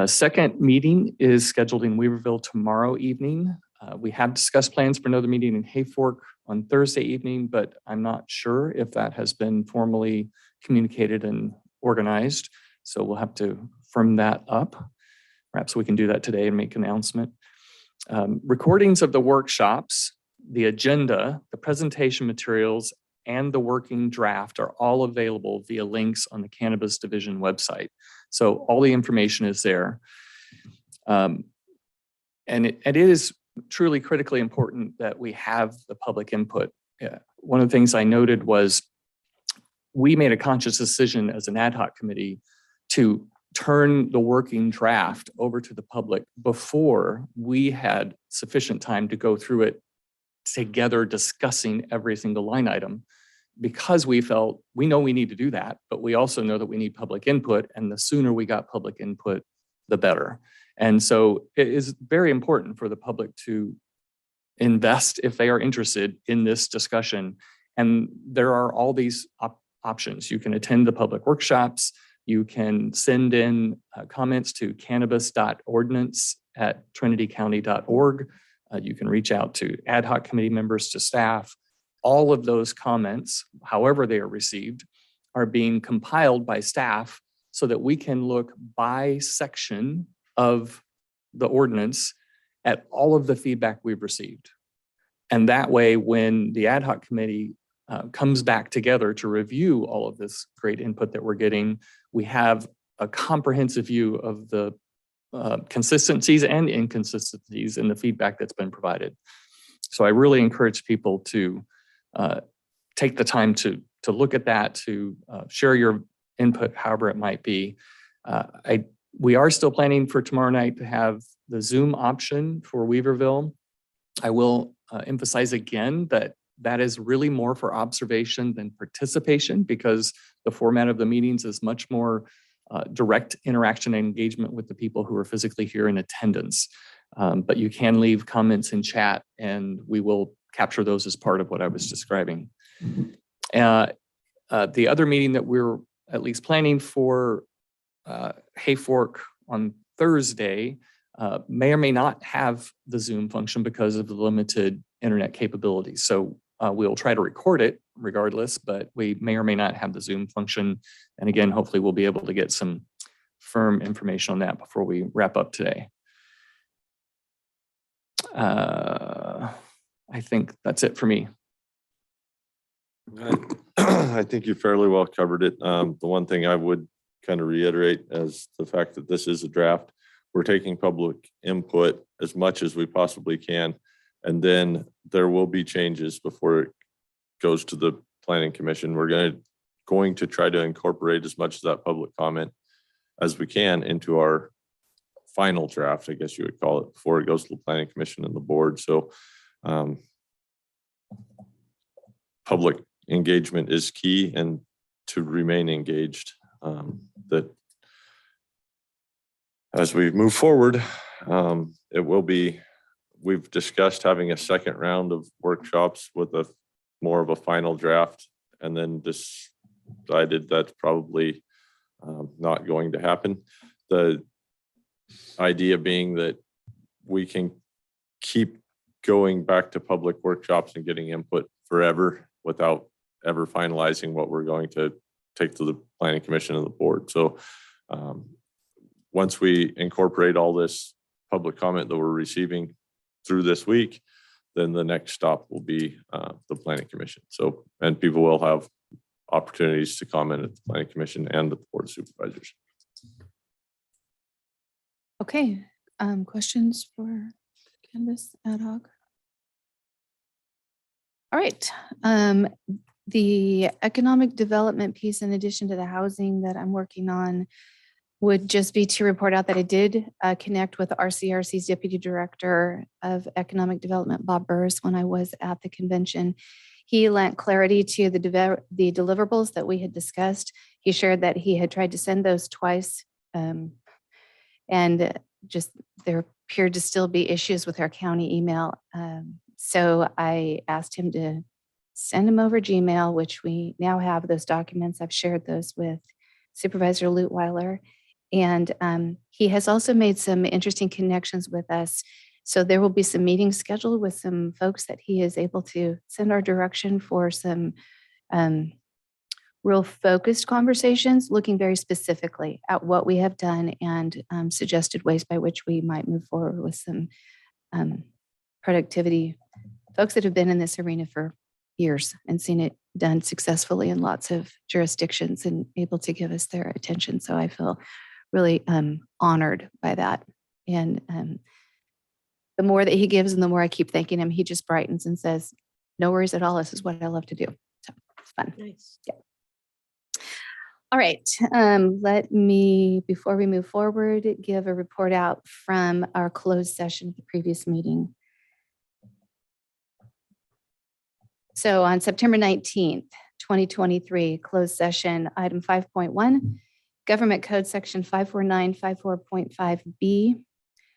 Second meeting is scheduled in Weaverville tomorrow evening. We have discussed plans for another meeting in Hayfork on Thursday evening, but I'm not sure if that has been formally communicated and organized. So we'll have to firm that up. Perhaps we can do that today and make an announcement. Recordings of the workshops, the agenda, the presentation materials, and the working draft are all available via links on the Cannabis Division website. So all the information is there. And it is truly critically important that we have the public input. One of the things I noted was we made a conscious decision as an ad hoc committee to turn the working draft over to the public before we had sufficient time to go through it together, discussing every single line item, because we felt we know we need to do that, but we also know that we need public input, and the sooner we got public input, the better. And so it is very important for the public to invest if they are interested in this discussion. And there are all these options. You can attend the public workshops. You can send in comments to cannabis.ordinance@trinitycounty.org. You can reach out to ad hoc committee members, to staff. All of those comments, however they are received, are being compiled by staff so that we can look by section of the ordinance at all of the feedback we've received. And that way, when the ad hoc committee comes back together to review all of this great input that we're getting, we have a comprehensive view of the consistencies and inconsistencies in the feedback that's been provided. So I really encourage people to take the time to look at that, to share your input, however it might be. We are still planning for tomorrow night to have the Zoom option for Weaverville. I will emphasize again that that is really more for observation than participation, because the format of the meetings is much more direct interaction and engagement with the people who are physically here in attendance. But you can leave comments in chat and we will capture those as part of what I was describing. The other meeting that we're at least planning for Hayfork on Thursday may or may not have the Zoom function because of the limited internet capabilities. So we'll try to record it regardless, but we may or may not have the Zoom function. And again, hopefully we'll be able to get some firm information on that before we wrap up today. I think that's it for me. I think you fairly well covered it. The one thing I would kind of reiterate is the fact that this is a draft. We're taking public input as much as we possibly can. And then there will be changes before it goes to the Planning Commission. We're going to try to incorporate as much of that public comment as we can into our final draft, I guess you would call it, before it goes to the Planning Commission and the board. So public engagement is key, and to remain engaged, that as we move forward, it will be, we've discussed having a second round of workshops with a more of a final draft, and then decided that's probably not going to happen. The idea being that we can keep going back to public workshops and getting input forever without ever finalizing what we're going to take to the Planning Commission and the board. So once we incorporate all this public comment that we're receiving through this week, then the next stop will be the Planning Commission. So, and people will have opportunities to comment at the Planning Commission and the Board of Supervisors. Okay, questions for Cannabis ad hoc? All right, the economic development piece, in addition to the housing that I'm working on, would just be to report out that I did connect with RCRC's Deputy Director of Economic Development, Bob Burris, when I was at the convention. He lent clarity to the deliverables that we had discussed. He shared that he had tried to send those twice, and just there appeared to still be issues with our county email. So I asked him to send them over Gmail, which we now have those documents. I've shared those with Supervisor Lutweiler. And he has also made some interesting connections with us. So there will be some meetings scheduled with some folks that he is able to send our direction for some real focused conversations, looking very specifically at what we have done and suggested ways by which we might move forward with some productivity. Folks that have been in this arena for years and seen it done successfully in lots of jurisdictions and able to give us their attention. So I feel really honored by that. And the more that he gives and the more I keep thanking him, he just brightens and says, no worries at all. This is what I love to do. So it's fun. Nice. Yeah. All right. Let me, before we move forward, give a report out from our closed session of the previous meeting. So on September 19th, 2023, closed session, item 5.1, Government Code Section 54954.5B,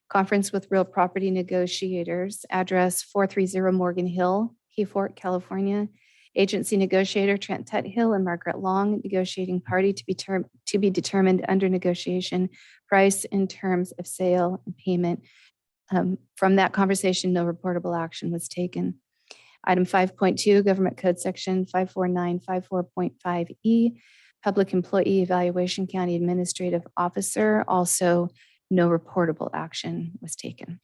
conference with real property negotiators, address 430 Morgan Hill, Key Fork, California. Agency negotiator Trent Tuthill and Margaret Long, negotiating party to be determined under negotiation, price and terms of sale and payment. From that conversation, no reportable action was taken. Item 5.2, Government Code Section 54954.5E, Public Employee Evaluation County Administrative Officer. Also, no reportable action was taken.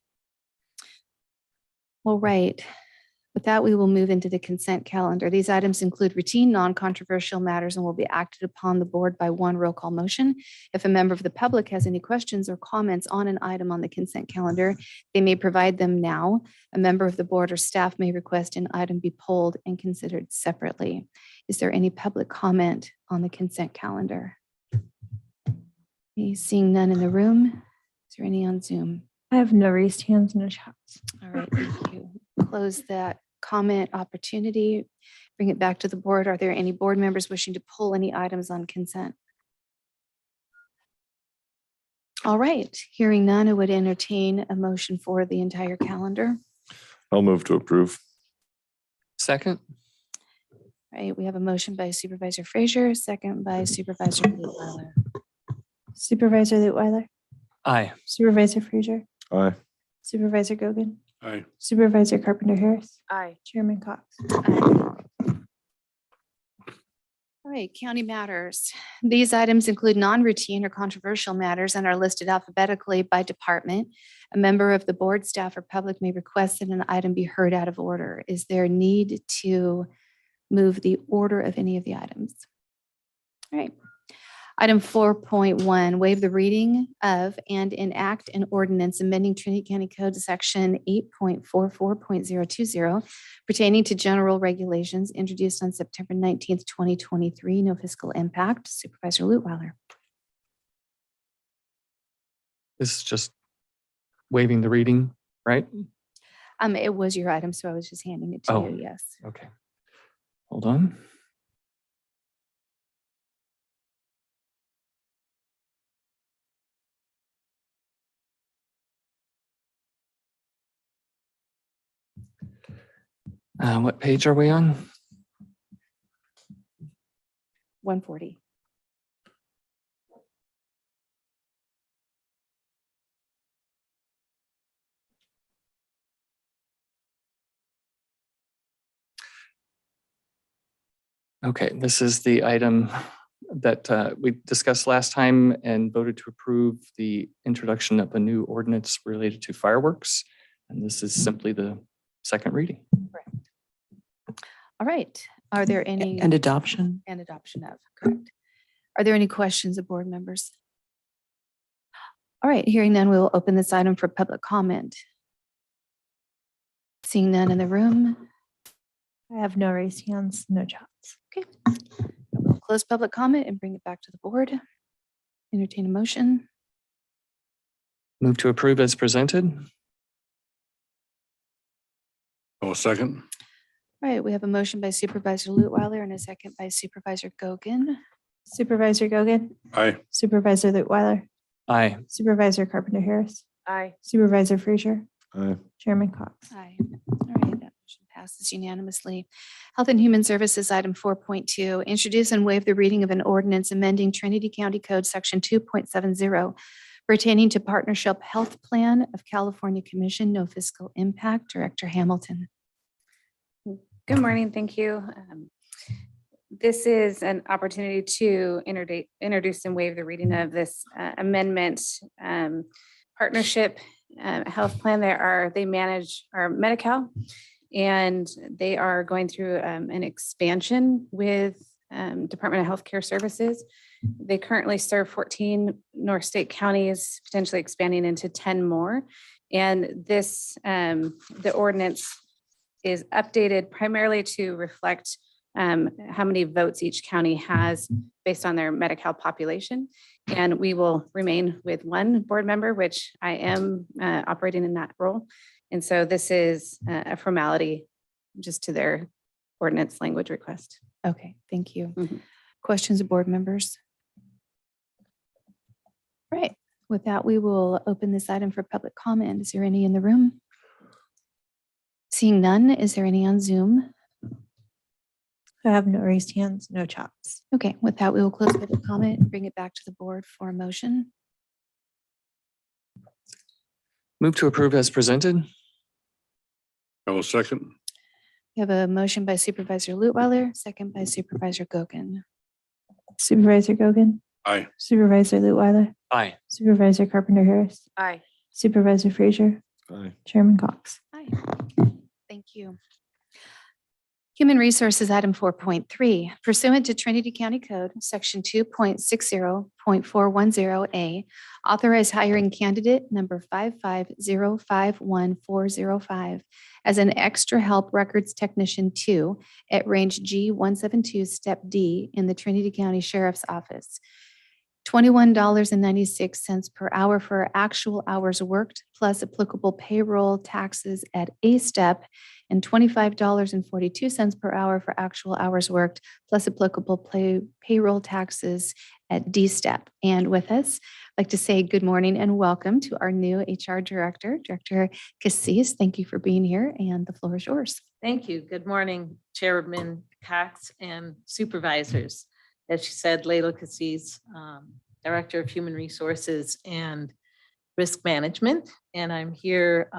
All right. With that, we will move into the consent calendar. These items include routine, non-controversial matters and will be acted upon the board by one roll call motion. If a member of the public has any questions or comments on an item on the consent calendar, they may provide them now. A member of the board or staff may request an item be polled and considered separately. Is there any public comment on the consent calendar? Seeing none in the room. Is there any on Zoom? I have no raised hands, no chats. All right, thank you. Close that comment opportunity. Bring it back to the board. Are there any board members wishing to pull any items on consent? All right, hearing none, I would entertain a motion for the entire calendar. I'll move to approve. Second? All right, we have a motion by Supervisor Frazier, second by Supervisor Lutweiler. Supervisor Lutweiler, Aye. Supervisor Frazier, Aye. Supervisor Gogan, Aye. Supervisor Carpenter Harris, Aye. Chairman Cox. All right, county matters. These items include non-routine or controversial matters and are listed alphabetically by department. A member of the board, staff, or public may request that an item be heard out of order. Is there a need to move the order of any of the items? All right. Item 4.1, waive the reading of and enact an ordinance amending Trinity County Code Section 8.44.020 pertaining to general regulations introduced on September 19th, 2023. No fiscal impact. Supervisor Lutweiler. This is just waiving the reading, right? It was your item, so I was just handing it to Oh. you. Yes. Okay. Hold on. What page are we on? 140. Okay, this is the item that we discussed last time and voted to approve the introduction of a new ordinance related to fireworks. And this is simply the second reading. All right. Are there any? And adoption. And adoption of, correct. Are there any questions of board members? All right, hearing none, we will open this item for public comment. Seeing none in the room. I have no raised hands, no chats. Okay. We'll close public comment and bring it back to the board. entertain a motion. Move to approve as presented. Oh, second. All right, we have a motion by Supervisor Lutwiler and a second by Supervisor Gogan. Supervisor Gogan, Aye. Supervisor Lutwiler, Aye. Supervisor Carpenter Harris, Aye. Supervisor Frazier, Aye. Chairman Cox. Aye. All right, that motion passes unanimously. Health and Human Services, item 4.2, introduce and waive the reading of an ordinance amending Trinity County Code Section 2.70 pertaining to Partnership Health Plan of California Commission, no fiscal impact. Director Hamilton. Good morning. Thank you. This is an opportunity to introduce and waive the reading of this amendment. Partnership Health Plan. They manage our Medi-Cal, and they are going through an expansion with Department of Healthcare Services. They currently serve 14 North State counties, potentially expanding into 10 more. And this, the ordinance is updated primarily to reflect how many votes each county has based on their Medi-Cal population. And we will remain with one board member, which I am operating in that role. And so this is a formality just to their ordinance language request. Okay, thank you. Mhm. Questions of board members? Right, with that, we will open this item for public comment. Is there any in the room? Seeing none, is there any on Zoom? I have no raised hands, no chats. Okay, with that, we will close public comment and bring it back to the board for a motion. Move to approve as presented. I will second. We have a motion by Supervisor Lutwiler, second by Supervisor Gogan. Supervisor Gogan, Aye. Supervisor Lutwiler, Aye. Supervisor Carpenter Harris, Aye. Supervisor Frazier, Aye. Chairman Cox. Hi, thank you. Human Resources, item 4.3, pursuant to Trinity County Code, section 2.60.410A, authorize hiring candidate number 55051-405 as an extra help records technician 2 at range G172, step D in the Trinity County Sheriff's Office. $21.96 per hour for actual hours worked, plus applicable payroll taxes at A step, and $25.42 per hour for actual hours worked, plus applicable payroll taxes at D step. And with us, I'd like to say good morning and welcome to our new HR director, Director Cassis. Thank you for being here, and the floor is yours. Thank you. Good morning, Chairman Cox and supervisors. As she said, Layla Cassis, Director of Human Resources and Risk Management. And I'm here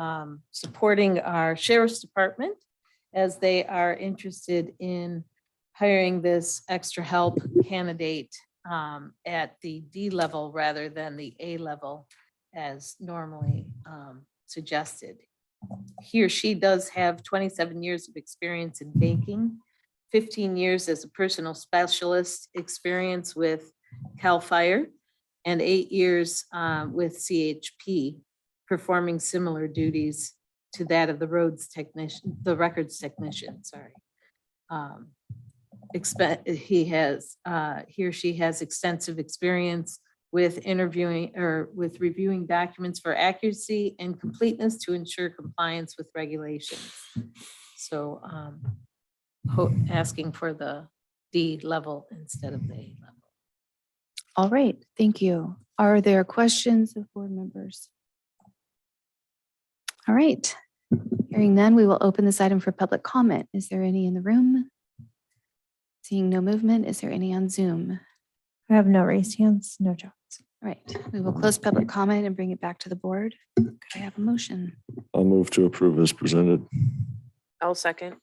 supporting our Sheriff's Department as they are interested in hiring this extra help candidate at the D level rather than the A level as normally suggested. He or she does have 27 years of experience in banking, 15 years as a personal specialist experience with CAL FIRE, and 8 years with CHP, performing similar duties to that of the records technician, sorry. He or she has extensive experience with interviewing or with reviewing documents for accuracy and completeness to ensure compliance with regulations. So asking for the D level instead of the A level. All right, thank you. Are there questions of board members? All right, hearing none, we will open this item for public comment. Is there any in the room? Seeing no movement, is there any on Zoom? I have no raised hands, no chats. All right, we will close public comment and bring it back to the board. Could I have a motion? I'll move to approve as presented. I'll second.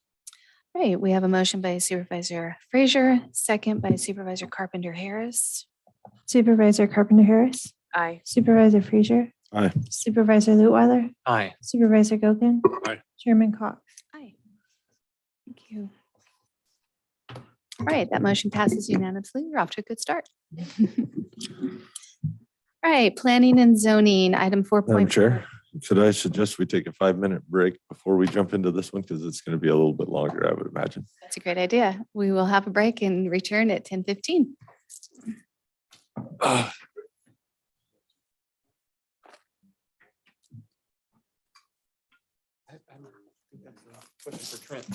All right, we have a motion by Supervisor Frazier, second by Supervisor Carpenter Harris. Supervisor Carpenter Harris, Aye. Supervisor Frazier, Aye. Supervisor Lutwiler, Aye. Supervisor Gogan, Aye. Chairman Cox. Aye. Thank you. All right, that motion passes unanimously. We're off to a good start. All right, planning and zoning, item 4.4. Madam Chair, could I suggest we take a 5-minute break before we jump into this one? Because it's going to be a little bit longer, I would imagine. That's a great idea. We will have a break and return at 10:15. Question for Trent.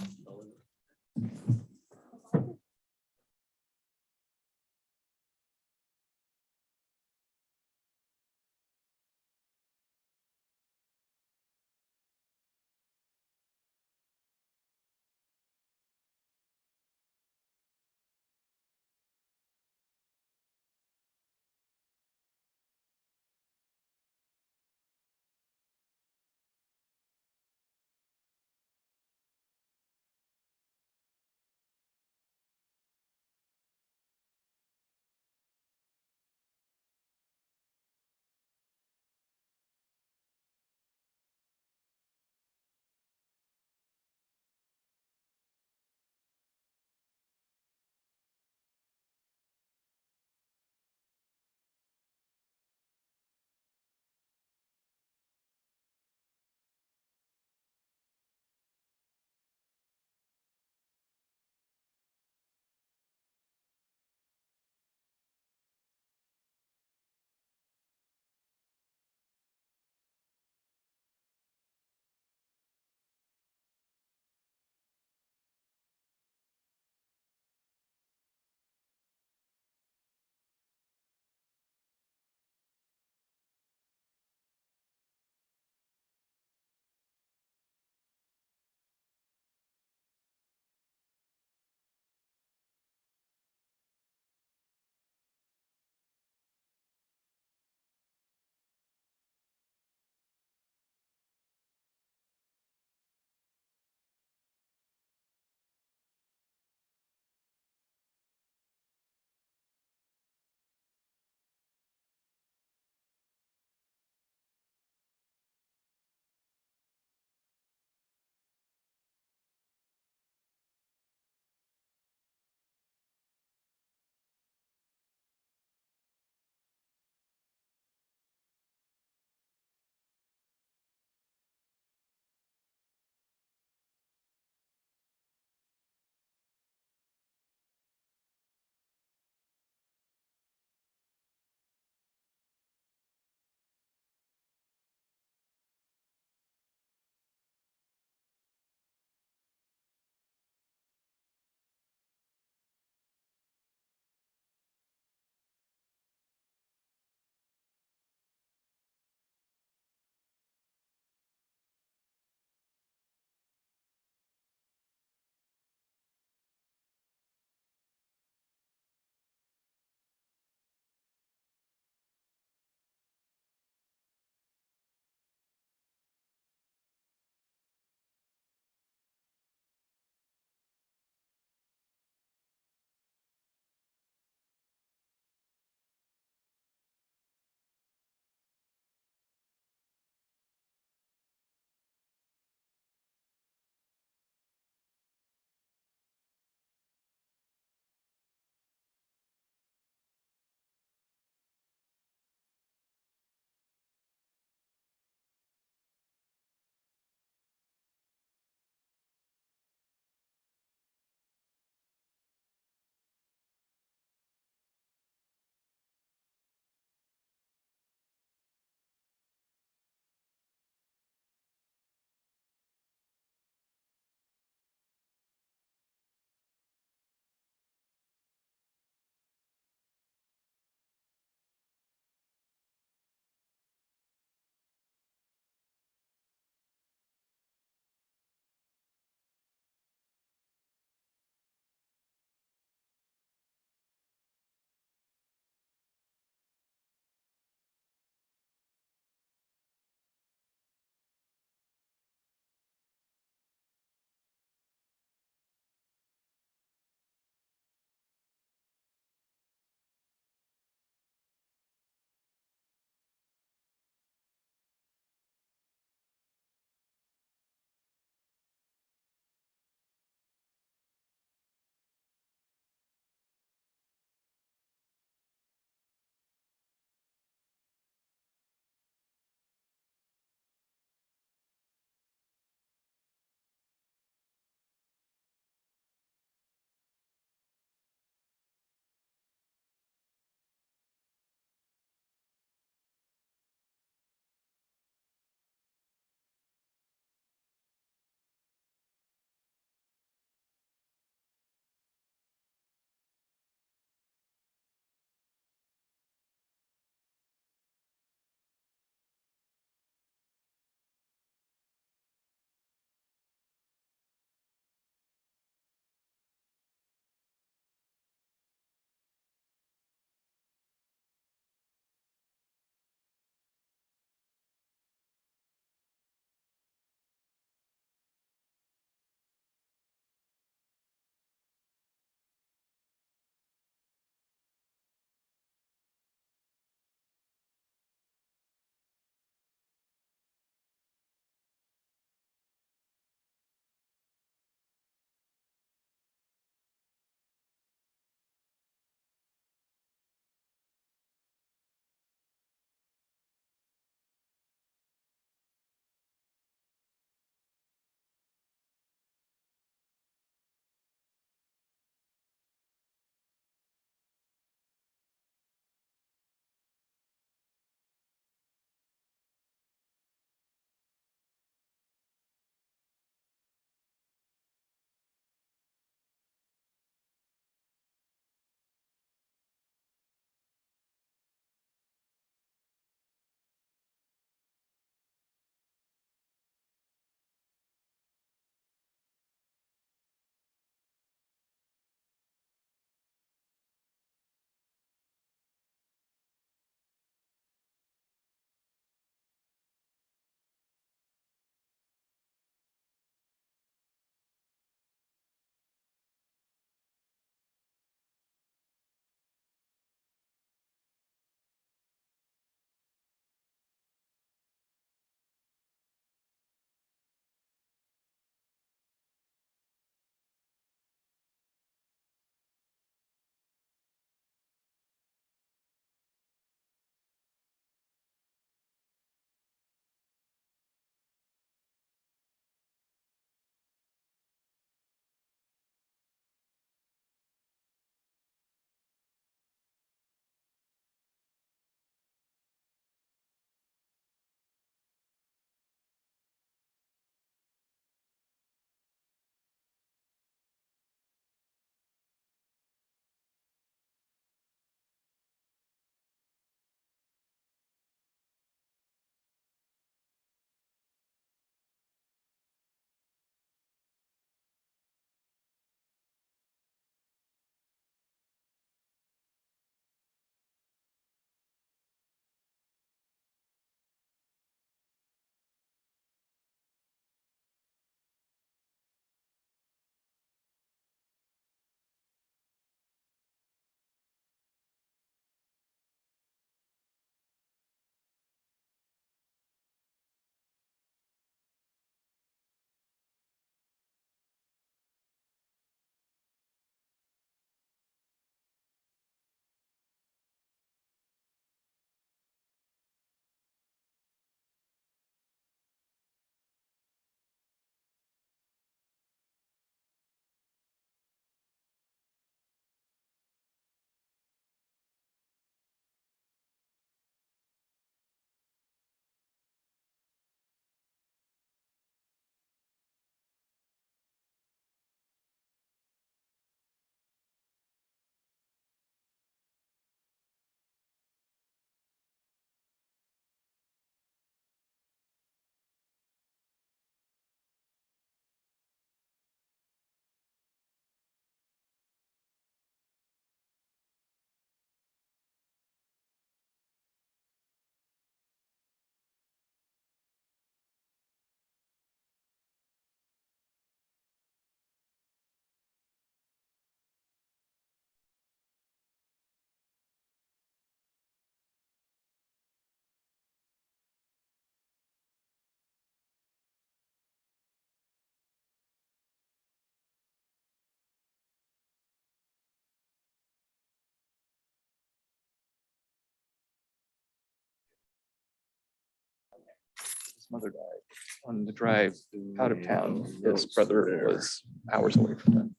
his mother died on the drive out of town. His brother was hours away from them.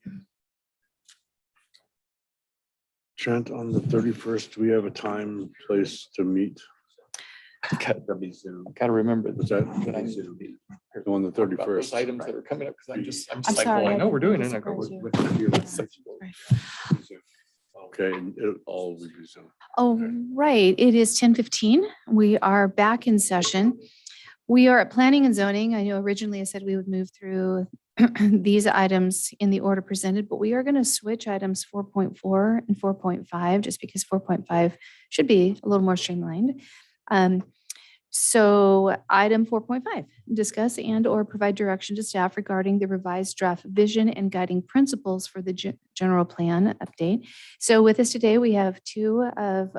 Trent, on the 31st, do we have a time, place to meet? Gotta remember Was that that I need to be on the about those 31st? items that are coming up, because I'm just I'm like, well, sorry, I know I we're doing it. And I surprised go, you. Okay, and it all will be Zoom. Oh, right. It is 10:15. We are back in session. We are at planning and zoning. I know originally I said we would move through these items in the order presented, but we are going to switch items 4.4 and 4.5 just because 4.5 should be a little more streamlined. So item 4.5, discuss and or provide direction to staff regarding the revised draft vision and guiding principles for the general plan update. So with us today, we have two of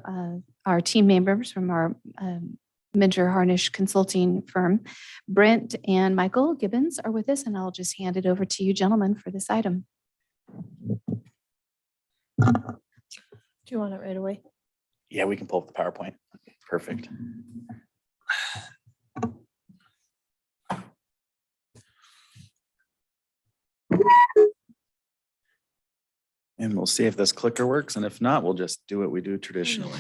our team members from our Mentor Harnish consulting firm. Brent and Michael Gibbons are with us, and I'll just hand it over to you gentlemen for this item. Do you want it right away? Yeah, we can pull up the PowerPoint. Perfect. And we'll see if this clicker works. And if not, we'll just do what we do traditionally.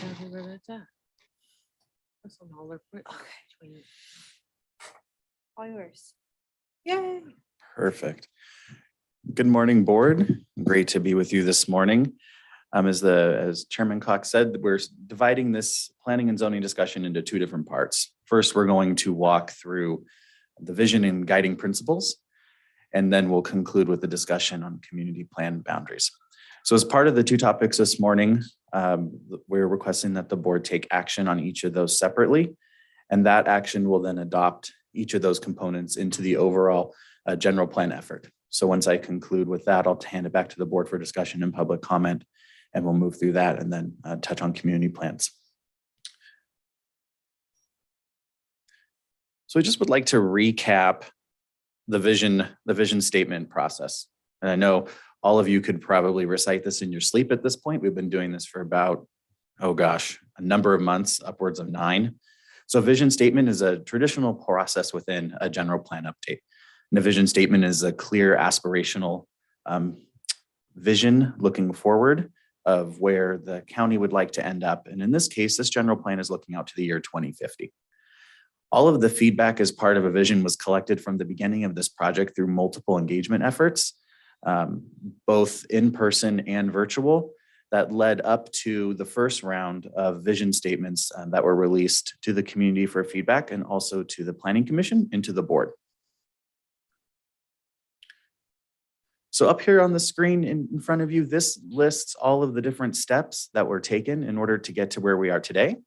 All yours. Yay. Perfect. Good morning, board. Great to be with you this morning. As Chairman Cox said, we're dividing this planning and zoning discussion into two different parts. First, we're going to walk through the vision and guiding principles, and then we'll conclude with the discussion on community plan boundaries. So as part of the two topics this morning, we're requesting that the board take action on each of those separately, and that action will then adopt each of those components into the overall general plan effort. So once I conclude with that, I'll hand it back to the board for discussion and public comment, and we'll move through that and then touch on community plans. So I just would like to recap the vision statement process. And I know all of you could probably recite this in your sleep at this point. We've been doing this for about, oh gosh, a number of months, upwards of 9. So a vision statement is a traditional process within a general plan update. And a vision statement is a clear aspirational vision looking forward of where the county would like to end up. And in this case, this general plan is looking out to the year 2050. All of the feedback as part of a vision was collected from the beginning of this project through multiple engagement efforts, both in person and virtual, that led up to the first round of vision statements that were released to the community for feedback and also to the Planning Commission and to the board. So up here on the screen in front of you, this lists all of the different steps that were taken in order to get to where we are today.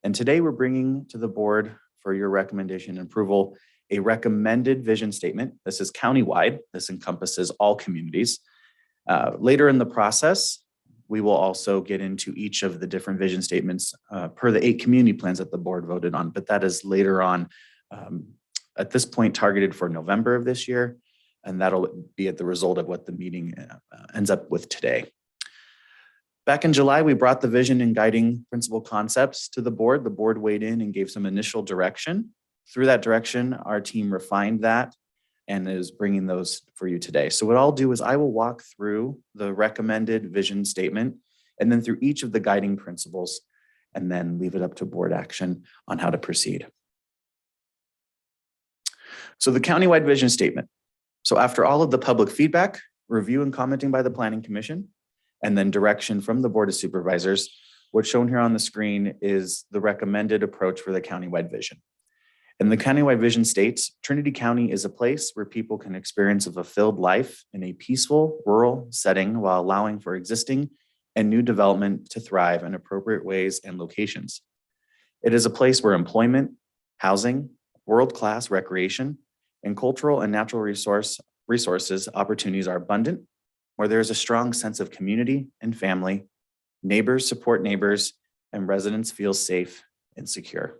And today we're bringing to the board for your recommendation and approval a recommended vision statement. This is countywide. This encompasses all communities. Later in the process, we will also get into each of the different vision statements per the 8 community plans that the board voted on, but that is later on at this point targeted for November of this year. And that'll be at the result of what the meeting ends up with today. Back in July, we brought the vision and guiding principle concepts to the board. The board weighed in and gave some initial direction. Through that direction, our team refined that and is bringing those for you today. So what I'll do is I will walk through the recommended vision statement and then through each of the guiding principles and then leave it up to board action on how to proceed. So the countywide vision statement. So after all of the public feedback, review and commenting by the Planning Commission, and then direction from the Board of Supervisors, what's shown here on the screen is the recommended approach for the countywide vision. And the countywide vision states, Trinity County is a place where people can experience a fulfilled life in a peaceful rural setting while allowing for existing and new development to thrive in appropriate ways and locations. It is a place where employment, housing, world-class recreation, and cultural and natural resources opportunities are abundant, where there is a strong sense of community and family, neighbors support neighbors, and residents feel safe and secure.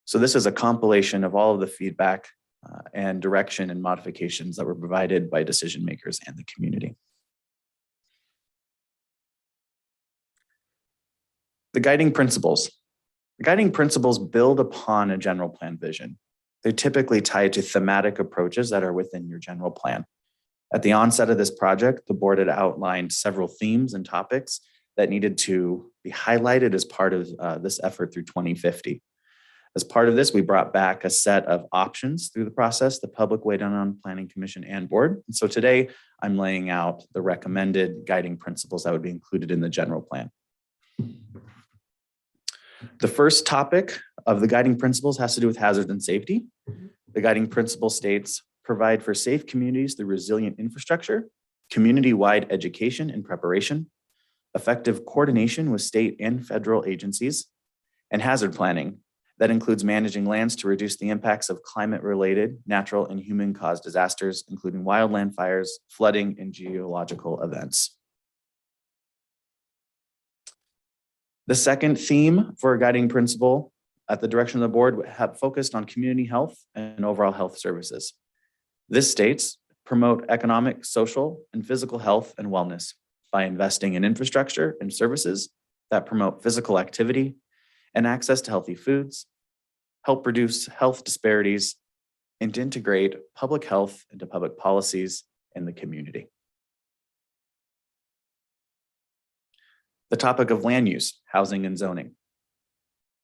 So this is a compilation of all of the feedback and direction and modifications that were provided by decision makers and the community. The guiding principles. The guiding principles build upon a general plan vision. They're typically tied to thematic approaches that are within your general plan. At the onset of this project, the board had outlined several themes and topics that needed to be highlighted as part of this effort through 2050. As part of this, we brought back a set of options through the process the public weighed in on, Planning Commission and board. And so today I'm laying out the recommended guiding principles that would be included in the general plan. The first topic of the guiding principles has to do with hazard and safety. The guiding principle states, provide for safe communities through resilient infrastructure, community-wide education and preparation, effective coordination with state and federal agencies, and hazard planning. That includes managing lands to reduce the impacts of climate-related, natural, and human-caused disasters, including wildland fires, flooding, and geological events. The second theme for a guiding principle at the direction of the board have focused on community health and overall health services. This states, promote economic, social, and physical health and wellness by investing in infrastructure and services that promote physical activity and access to healthy foods, help reduce health disparities, and integrate public health into public policies in the community. The topic of land use, housing, and zoning.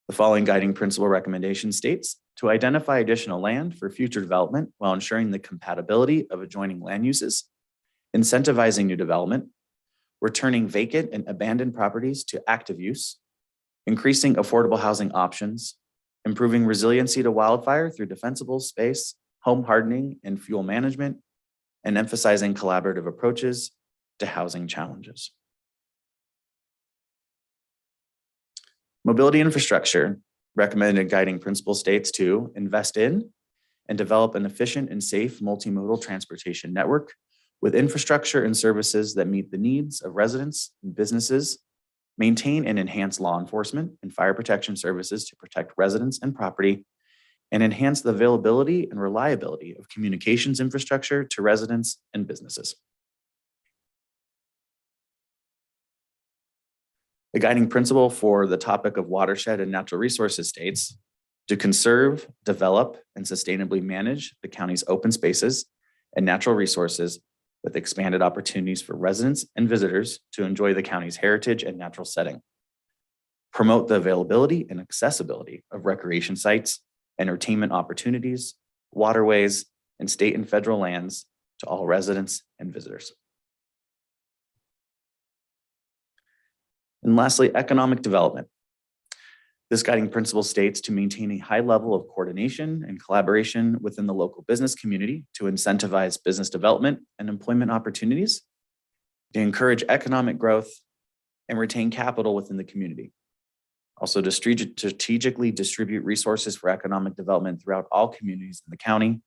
The following guiding principle recommendation states to identify additional land for future development while ensuring the compatibility of adjoining land uses, incentivizing new development, returning vacant and abandoned properties to active use, increasing affordable housing options, improving resiliency to wildfire through defensible space, home hardening, and fuel management, and emphasizing collaborative approaches to housing challenges. Mobility infrastructure, recommended guiding principle states to invest in and develop an efficient and safe multimodal transportation network with infrastructure and services that meet the needs of residents and businesses, maintain and enhance law enforcement and fire protection services to protect residents and property, and enhance the availability and reliability of communications infrastructure to residents and businesses. The guiding principle for the topic of watershed and natural resources states to conserve, develop, and sustainably manage the county's open spaces and natural resources with expanded opportunities for residents and visitors to enjoy the county's heritage and natural setting. Promote the availability and accessibility of recreation sites, entertainment opportunities, waterways, and state and federal lands to all residents and visitors. And lastly, economic development. This guiding principle states to maintain a high level of coordination and collaboration within the local business community to incentivize business development and employment opportunities, to encourage economic growth and retain capital within the community. Also to strategically distribute resources for economic development throughout all communities in the county,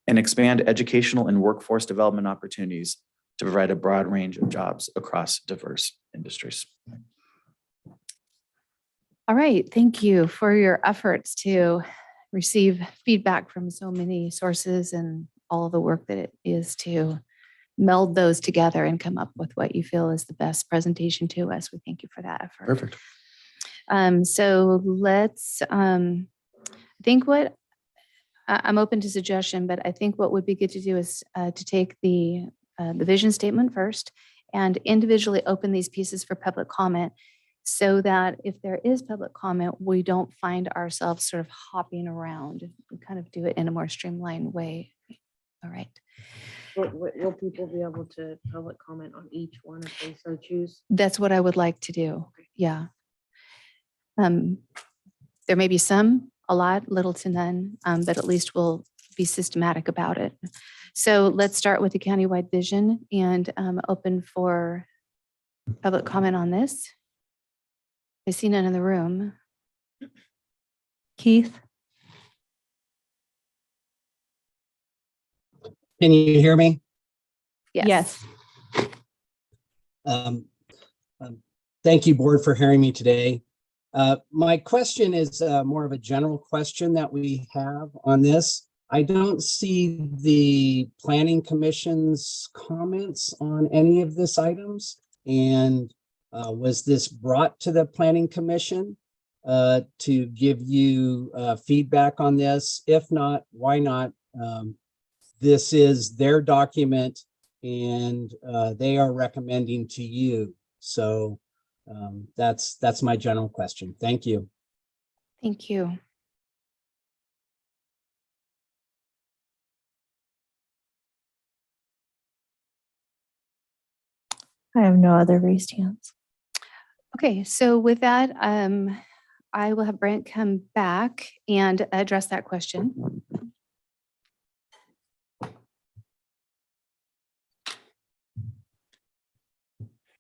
and expand educational and workforce development opportunities to provide a broad range of jobs across diverse industries. All right, thank you for your efforts to receive feedback from so many sources and all of the work that it is to meld those together and come up with what you feel is the best presentation to us. We thank you for that effort. Perfect. So let's, I think what, I'm open to suggestion, but I think what would be good to do is to take the vision statement first and individually open these pieces for public comment so that if there is public comment, we don't find ourselves sort of hopping around. We kind of do it in a more streamlined way. All right. Will people be able to public comment on each one if they so choose? That's what I would like to do. Yeah. There may be some, a lot, little to none, but at least we'll be systematic about it. So let's start with the countywide vision and open for public comment on this. I see none in the room. Keith? Can you hear me? Yes. Thank you, board, for hearing me today. My question is more of a general question that we have on this. I don't see the Planning Commission's comments on any of this items. And was this brought to the Planning Commission? to give you feedback on this? If not, why not? This is their document and they are recommending to you. So that's my general question. Thank you. Thank you. I have no other raised hands. Okay, so with that, I will have Brent come back and address that question.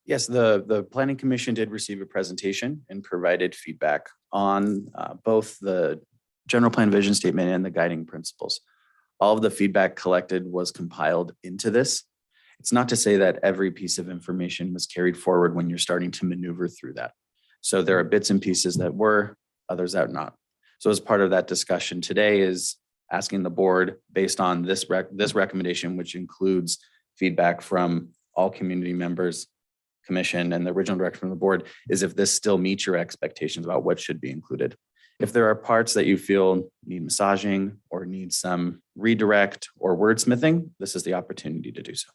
Yes, the Planning Commission did receive a presentation and provided feedback on both the general plan vision statement and the guiding principles. All of the feedback collected was compiled into this. It's not to say that every piece of information was carried forward when you're starting to maneuver through that. So there are bits and pieces that were, others that not. So as part of that discussion today is asking the board, based on this recommendation, which includes feedback from all community members, commission, and the original direction from the board, is if this still meets your expectations about what should be included. If there are parts that you feel need massaging or need some redirect or wordsmithing, this is the opportunity to do so.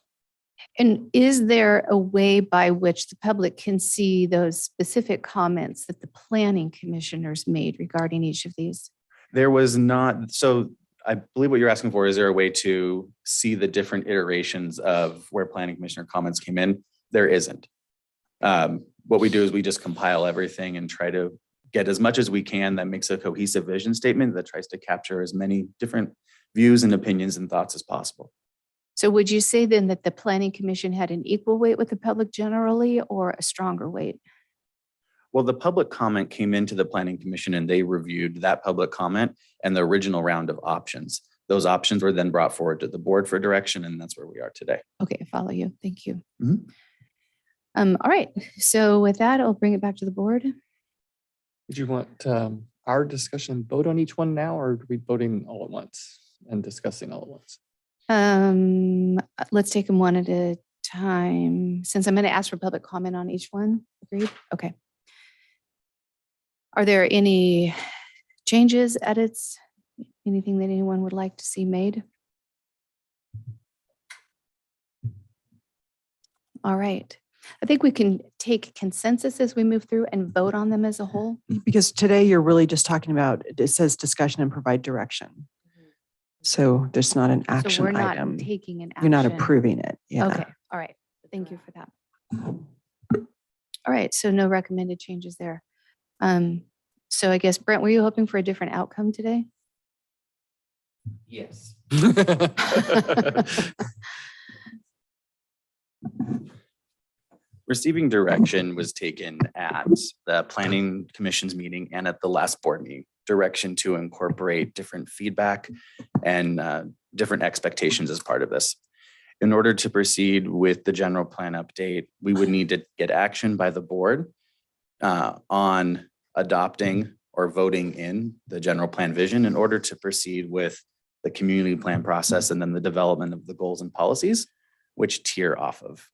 And is there a way by which the public can see those specific comments that the planning commissioners made regarding each of these? There was not, so I believe what you're asking for, is there a way to see the different iterations of where planning commissioner comments came in? There isn't. What we do is we just compile everything and try to get as much as we can that makes a cohesive vision statement that tries to capture as many different views and opinions and thoughts as possible. So would you say then that the planning commission had an equal weight with the public generally or a stronger weight? Well, the public comment came into the planning commission and they reviewed that public comment and the original round of options. Those options were then brought forward to the board for direction, and that's where we are today. Okay, I follow you. Thank you. Mhm. All right. So with that, I'll bring it back to the board. Did you want our discussion vote on each one now, or are we voting all at once and discussing all at once? Let's take them one at a time. Since I'm going to ask for public comment on each one. Agreed? Okay. Are there any changes, edits, anything that anyone would like to see made? All right. I think we can take consensus as we move through and vote on them as a whole. Because today you're really just talking about, it says discussion and provide direction. So there's not an So action we're not item. taking an action. You're not approving it. Yeah. Okay. All right. Thank you for that. All right. So no recommended changes there. So I guess, Brent, were you hoping for a different outcome today? Yes. Receiving direction was taken at the planning commission's meeting and at the last board meeting. Direction to incorporate different feedback and different expectations as part of this. In order to proceed with the general plan update, we would need to get action by the board on adopting or voting in the general plan vision in order to proceed with the community plan process and then the development of the goals and policies, which tier off of.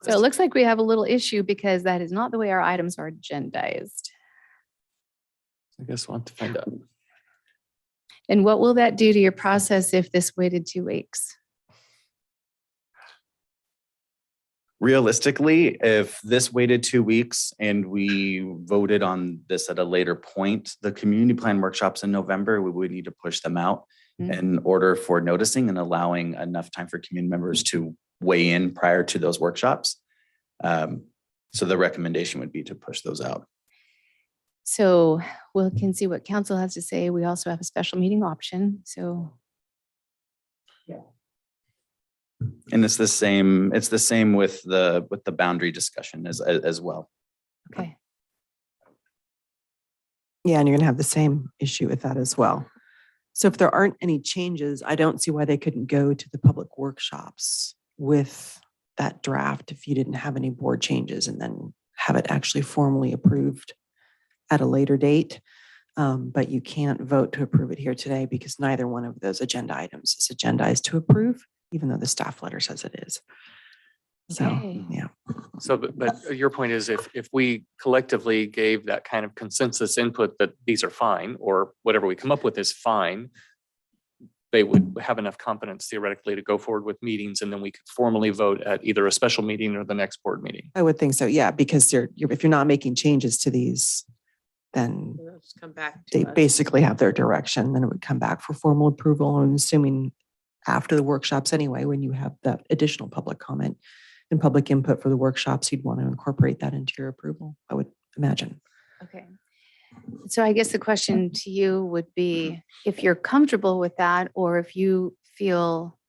So it looks like we have a little issue because that is not the way our items are agendized. I guess we'll have to find out. And what will that do to your process if this waited 2 weeks? Realistically, if this waited 2 weeks and we voted on this at a later point, the community plan workshops in November, we would need to push them out in order for noticing and allowing enough time for community members to weigh in prior to those workshops. So the recommendation would be to push those out. So we can see what council has to say. We also have a special meeting option. So And it's the same with the boundary discussion as well. okay. Yeah, and you're gonna have the same issue with that as well. So if there aren't any changes, I don't see why they couldn't go to the public workshops with that draft if you didn't have any board changes and then have it actually formally approved at a later date. But you can't vote to approve it here today because neither one of those agenda items is agendized to approve, even though the staff letter says it is. So, Okay. yeah. So, but your point is if we collectively gave that kind of consensus input that these are fine, or whatever we come up with is fine, they would have enough confidence theoretically to go forward with meetings, and then we could formally vote at either a special meeting or the next board meeting. I would think so. Yeah, because if you're not making changes to these, then It'll just come back to they us. basically have their direction, then it would come back for formal approval. I'm assuming after the workshops anyway, when you have that additional public comment and public input for the workshops, you'd want to incorporate that into your approval, I would imagine. Okay. So I guess the question to you would be if you're comfortable with that, or if you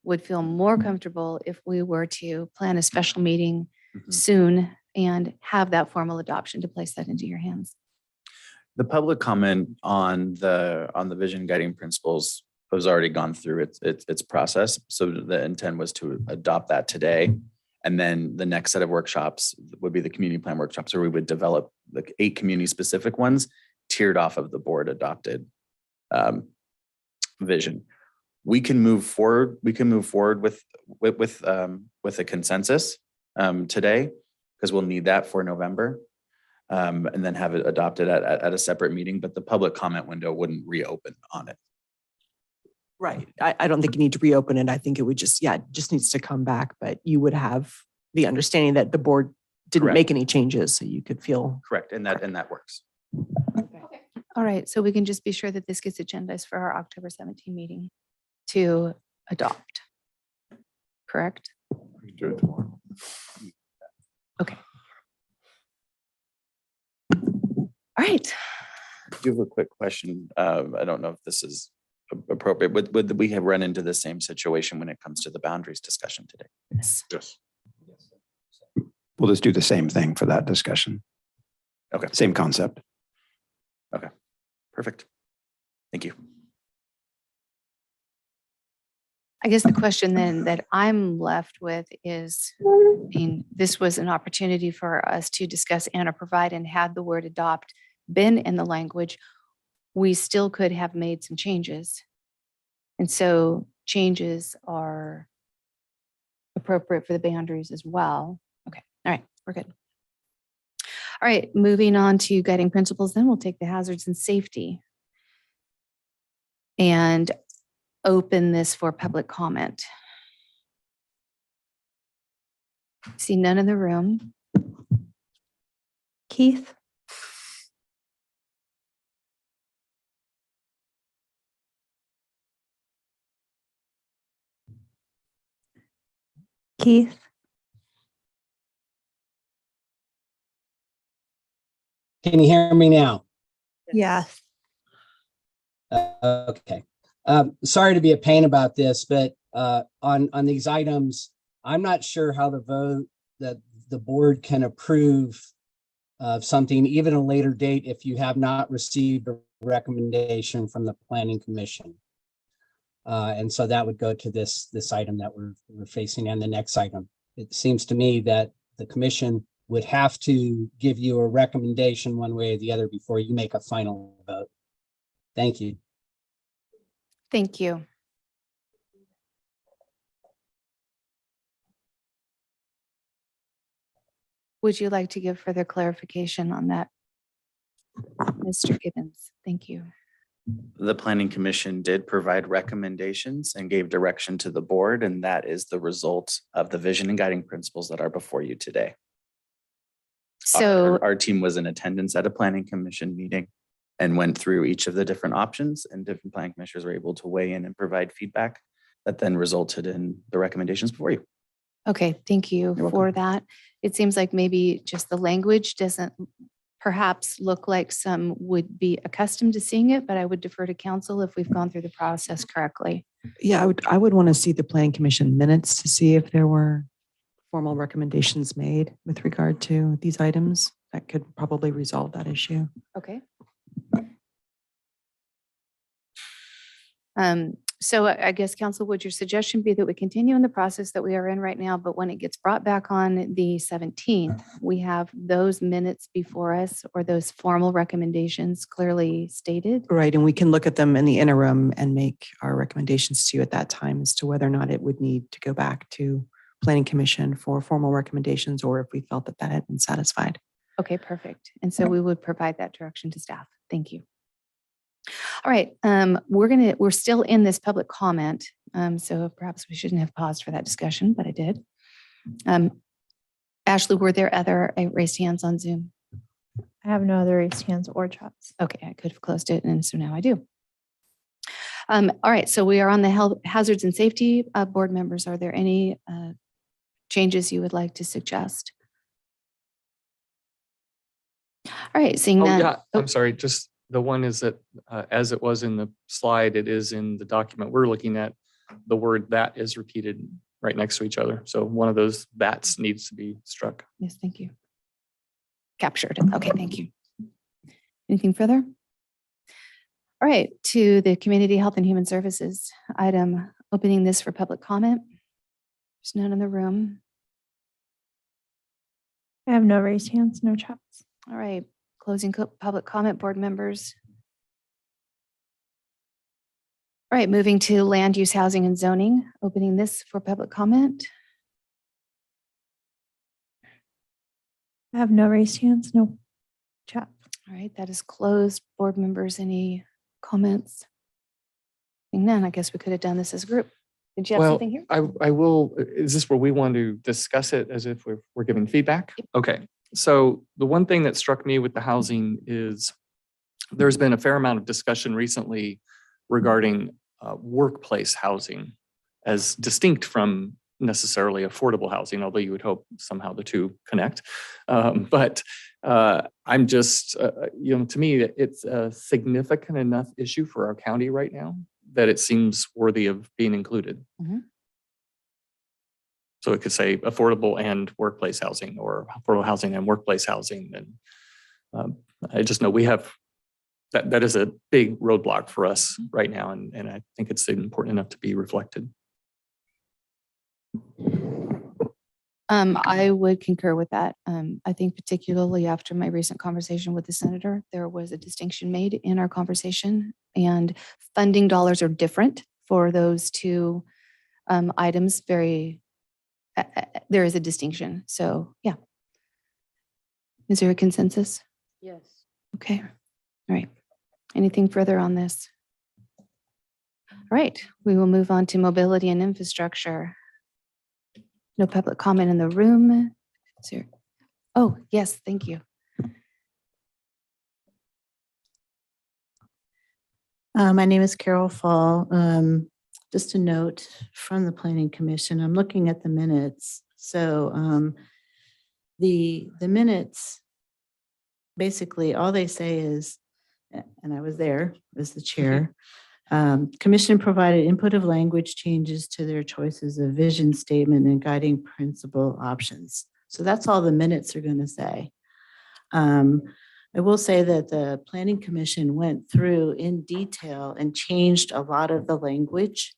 would feel more comfortable if we were to plan a special meeting soon and have that formal adoption to place that into your hands. The public comment on the vision guiding principles has already gone through its process. So the intent was to adopt that today. And then the next set of workshops would be the community plan workshops, where we would develop like 8 community specific ones tiered off of the board adopted vision. We can move forward. We can move forward with a consensus today, because we'll need that for November. And then have it adopted at a separate meeting, but the public comment window wouldn't reopen on it. Right. I don't think you need to reopen it. I think it would just needs to come back, but you would have the understanding that the board didn't Correct. make any changes, so you could feel. Correct, and that works. All right. So we can just be sure that this gets agendized for our October 17 meeting to adopt. Correct? We can do it tomorrow. Okay. All right. I do have a quick question. I don't know if this is appropriate. Would we have run into the same situation when it comes to the boundaries discussion today? Yes. Yes. We'll just do the same thing for that discussion. Okay. Same concept. Okay, perfect. Thank you. I guess the question then that I'm left with is, I mean, this was an opportunity for us to discuss and or provide, and had the word adopt been in the language, we still could have made some changes. And so changes are appropriate for the boundaries as well. Okay, all right, we're good. All right, moving on to guiding principles, then we'll take the hazards and safety and open this for public comment. See none in the room. Keith? Keith? Can you hear me now? Yes. Okay. Sorry to be a pain about this, but on these items, I'm not sure how the vote that the board can approve of something, even a later date, if you have not received a recommendation from the Planning Commission. And so that would go to this item that we're facing, and the next item. It seems to me that the commission would have to give you a recommendation one way or the other before you make a final vote. Thank you. Thank you. Would you like to give further clarification on that, Mr. Gibbons? Thank you. The Planning Commission did provide recommendations and gave direction to the board, and that is the result of the vision and guiding principles that are before you today. So Our team was in attendance at a Planning Commission meeting and went through each of the different options, and different planning commissioners were able to weigh in and provide feedback that then resulted in the recommendations before you. okay, thank you You're for that. It seems like maybe just the language doesn't perhaps look like some would be accustomed to seeing it, but I would defer to council if we've gone through the process correctly. Yeah, I would want to see the Planning Commission minutes to see if there were formal recommendations made with regard to these items. That could probably resolve that issue. Okay. So I guess council, would your suggestion be that we continue in the process that we are in right now, but when it gets brought back on the 17th, we have those minutes before us, or those formal recommendations clearly stated? Right, and we can look at them in the interim and make our recommendations to you at that time as to whether or not it would need to go back to planning commission for formal recommendations or if we felt that that had been satisfied. Okay, perfect. And so we would provide that direction to staff. Thank you. All right, we're still in this public comment. So perhaps we shouldn't have paused for that discussion, but I did. Ashley, were there other raised hands on Zoom? I have no other raised hands or chats. Okay, I could have closed it, and so now I do. All right, so we are on the health hazards and safety board members. Are there any changes you would like to suggest? All right, seeing Oh, that. yeah, I'm sorry, just the one is that as it was in the slide, it is in the document we're looking at, the word that is repeated right next to each other. So one of those that's needs to be struck. Yes, thank you. Captured. Okay, thank you. Anything further? All right, to the Community Health and Human Services item, opening this for public comment. There's none in the room. I have no raised hands, no chats. All right, closing public comment, board members. All right, moving to land use, housing and zoning, opening this for public comment. I have no raised hands, no chat. All right, that is closed. Board members, any comments? Seeing none, I guess we could have done this as a group. Did you have something here? I will, is this where we want to discuss it as if we're giving feedback? Okay, so the one thing that struck me with the housing is there's been a fair amount of discussion recently regarding workplace housing as distinct from necessarily affordable housing, although you would hope somehow the two connect. But I'm just, to me, it's a significant enough issue for our county right now that it seems worthy of being included. Mhm. So it could say affordable and workplace housing or affordable housing and workplace housing. And I just know we have, that is a big roadblock for us right now. And I think it's important enough to be reflected. I would concur with that. I think particularly after my recent conversation with the senator, there was a distinction made in our conversation, and funding dollars are different for those two items. There is a distinction. So yeah. Is there a consensus? Yes. Okay. All right. Anything further on this? All right, we will move on to mobility and infrastructure. No public comment in the room. Is there? Oh, yes, thank you. My name is Carol Fall. Just a note from the Planning Commission. I'm looking at the minutes. So the minutes, basically all they say is, and I was there as the chair, Commission provided input of language changes to their choices of vision statement and guiding principle options. So that's all the minutes are going to say. I will say that the Planning Commission went through in detail and changed a lot of the language.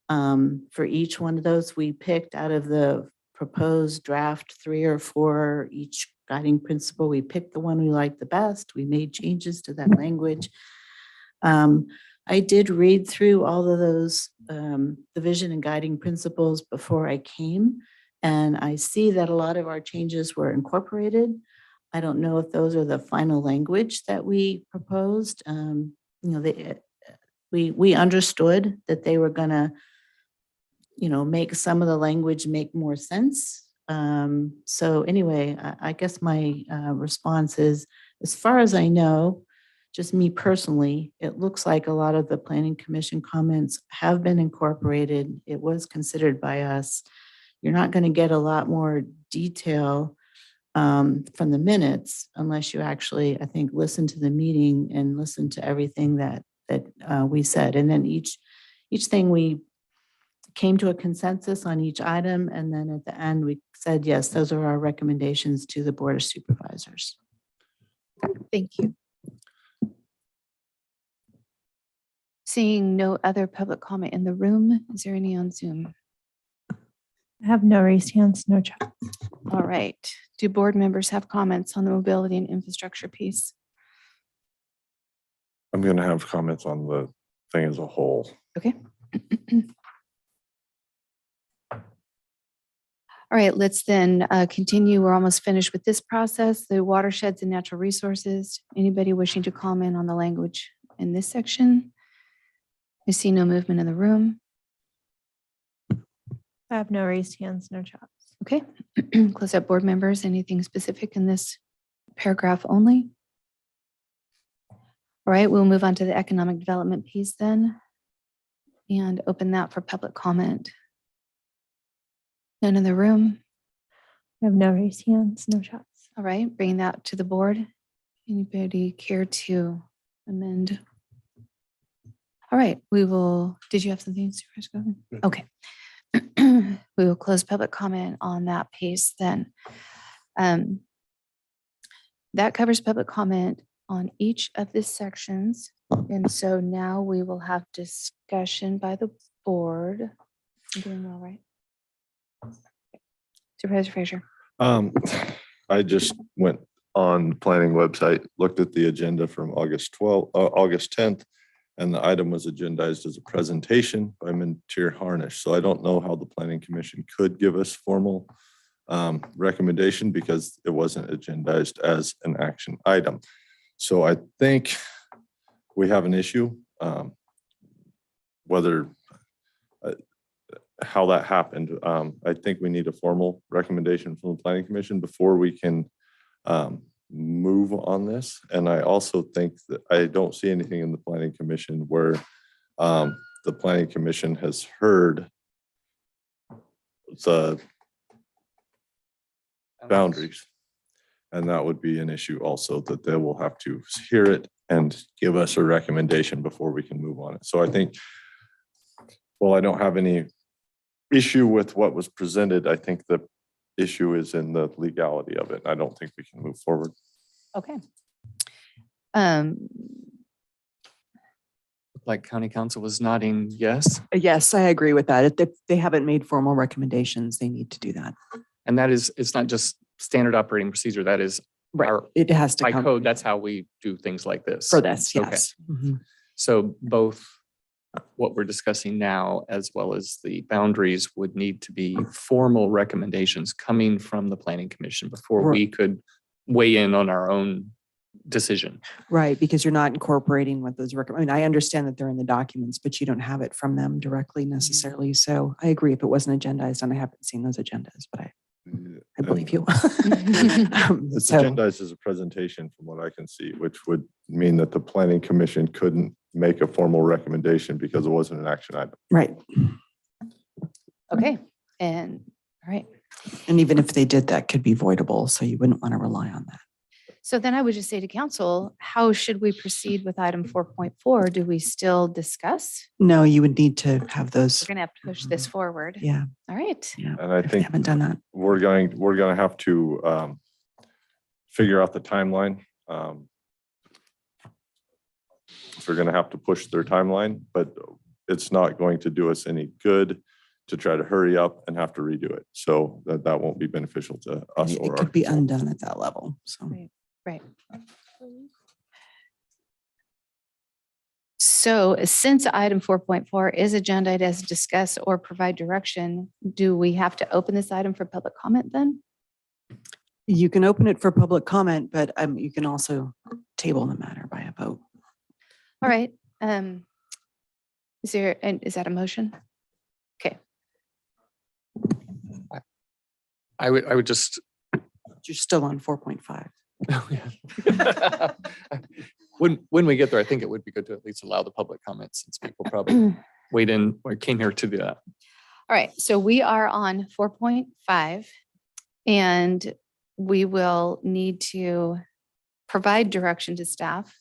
For each one of those, we picked out of the proposed draft 3 or 4, each guiding principle. We picked the one we liked the best. We made changes to that language. I did read through all of those, the vision and guiding principles before I came, and I see that a lot of our changes were incorporated. I don't know if those are the final language that we proposed. We understood that they were gonna, make some of the language make more sense. So anyway, I guess my response is, as far as I know, just me personally, it looks like a lot of the Planning Commission comments have been incorporated. It was considered by us. You're not going to get a lot more detail from the minutes unless you actually, I think, listen to the meeting and listen to everything that we said. And then each thing we came to a consensus on each item. And then at the end, we said, yes, those are our recommendations to the Board of Supervisors. Thank you. Seeing no other public comment in the room, is there any on Zoom? I have no raised hands, no chat. All right. Do board members have comments on the mobility and infrastructure piece? I'm going to have comments on the thing as a whole. Okay. All right, let's then continue. We're almost finished with this process, the watersheds and natural resources. Anybody wishing to comment on the language in this section? I see no movement in the room. I have no raised hands, no chats. Okay, close up board members. Anything specific in this paragraph only? All right, we'll move on to the economic development piece then and open that for public comment. None in the room. I have no raised hands, no chats. All right, bringing that to the board. Anybody care to amend? All right, we will, did you have something, Supervisor Goodman? Okay. We will close public comment on that piece then. That covers public comment on each of the sections. And so now we will have discussion by the board. I'm doing all right. Supervisor Frazier. I just went on the planning website, looked at the agenda from August 10th, and the item was agendized as a presentation by Mentir Harnish. So I don't know how the planning commission could give us formal recommendation because it wasn't agendized as an action item. So I think we have an issue. Whether how that happened, I think we need a formal recommendation from the planning commission before we can move on this. And I also think that I don't see anything in the planning commission where the planning commission has heard the boundaries. And that would be an issue also, that they will have to hear it and give us a recommendation before we can move on it. So I think, well, I don't have any issue with what was presented. I think the issue is in the legality of it. I don't think we can move forward. Okay. Like county council was nodding yes. Yes, I agree with that. If they haven't made formal recommendations, they need to do that. And that is, it's not just standard operating procedure. That is Right. our, It has to by come code. That's how we do things like this. for this, Okay. yes. Mhm. So both what we're discussing now, as well as the boundaries, would need to be formal recommendations coming from the planning commission before we could weigh in on our own decision. Right, because you're not incorporating what those I mean, I understand that they're in the documents, but you don't have it from them directly necessarily. So I agree if it wasn't agendized, and I haven't seen those agendas, but I believe you. It's So- agendized as a presentation from what I can see, which would mean that the planning commission couldn't make a formal recommendation because it wasn't an action item. Right. Okay. And all right. And even if they did, that could be voidable. So you wouldn't want to rely on that. So then I would just say to council, how should we proceed with item 4.4? Do we still discuss? No, you would need to have those. We're going to have to push this forward. Yeah. All right. Yeah. And I think haven't done that. we're going to have to figure out the timeline. We're going to have to push their timeline, but it's not going to do us any good to try to hurry up and have to redo it. So that won't be beneficial to us It or our could be undone at that level. So. Right. So since item 4.4 is agendized as discuss or provide direction, do we have to open this item for public comment then? You can open it for public comment, but you can also table the matter by a vote. All right. Is that a motion? Okay. I would just. You're still on 4.5. When we get there, I think it would be good to at least allow the public comments since people probably weighed in or came here to do that. All right. So we are on 4.5 and we will need to provide direction to staff.